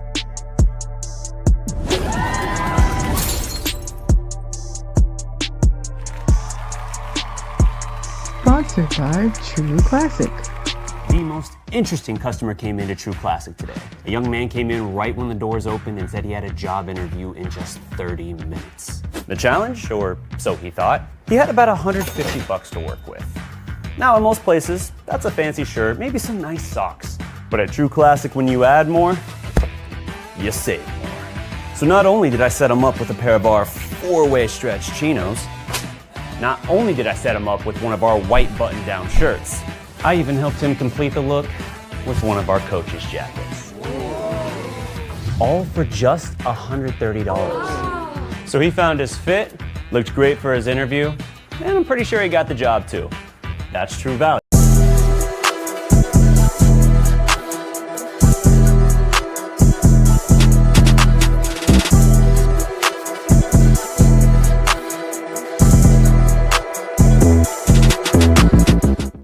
Sponsored by True Classic. The most interesting customer came into True Classic today. A young man came in right when the doors opened and said he had a job interview in just 30 minutes. The challenge, or so he thought, he had about $150 to work with. Now, in most places, that's a fancy shirt, maybe some nice socks. But at True Classic, when you add more, you save more. So not only did I set him up with a pair of our 4-way stretch chinos, not only did I set him up with one of our white button-down shirts, I even helped him complete the look with one of our coach's jackets. All for just $130. So he found his fit, looked great for his interview, and I'm pretty sure he got the job too. That's true value.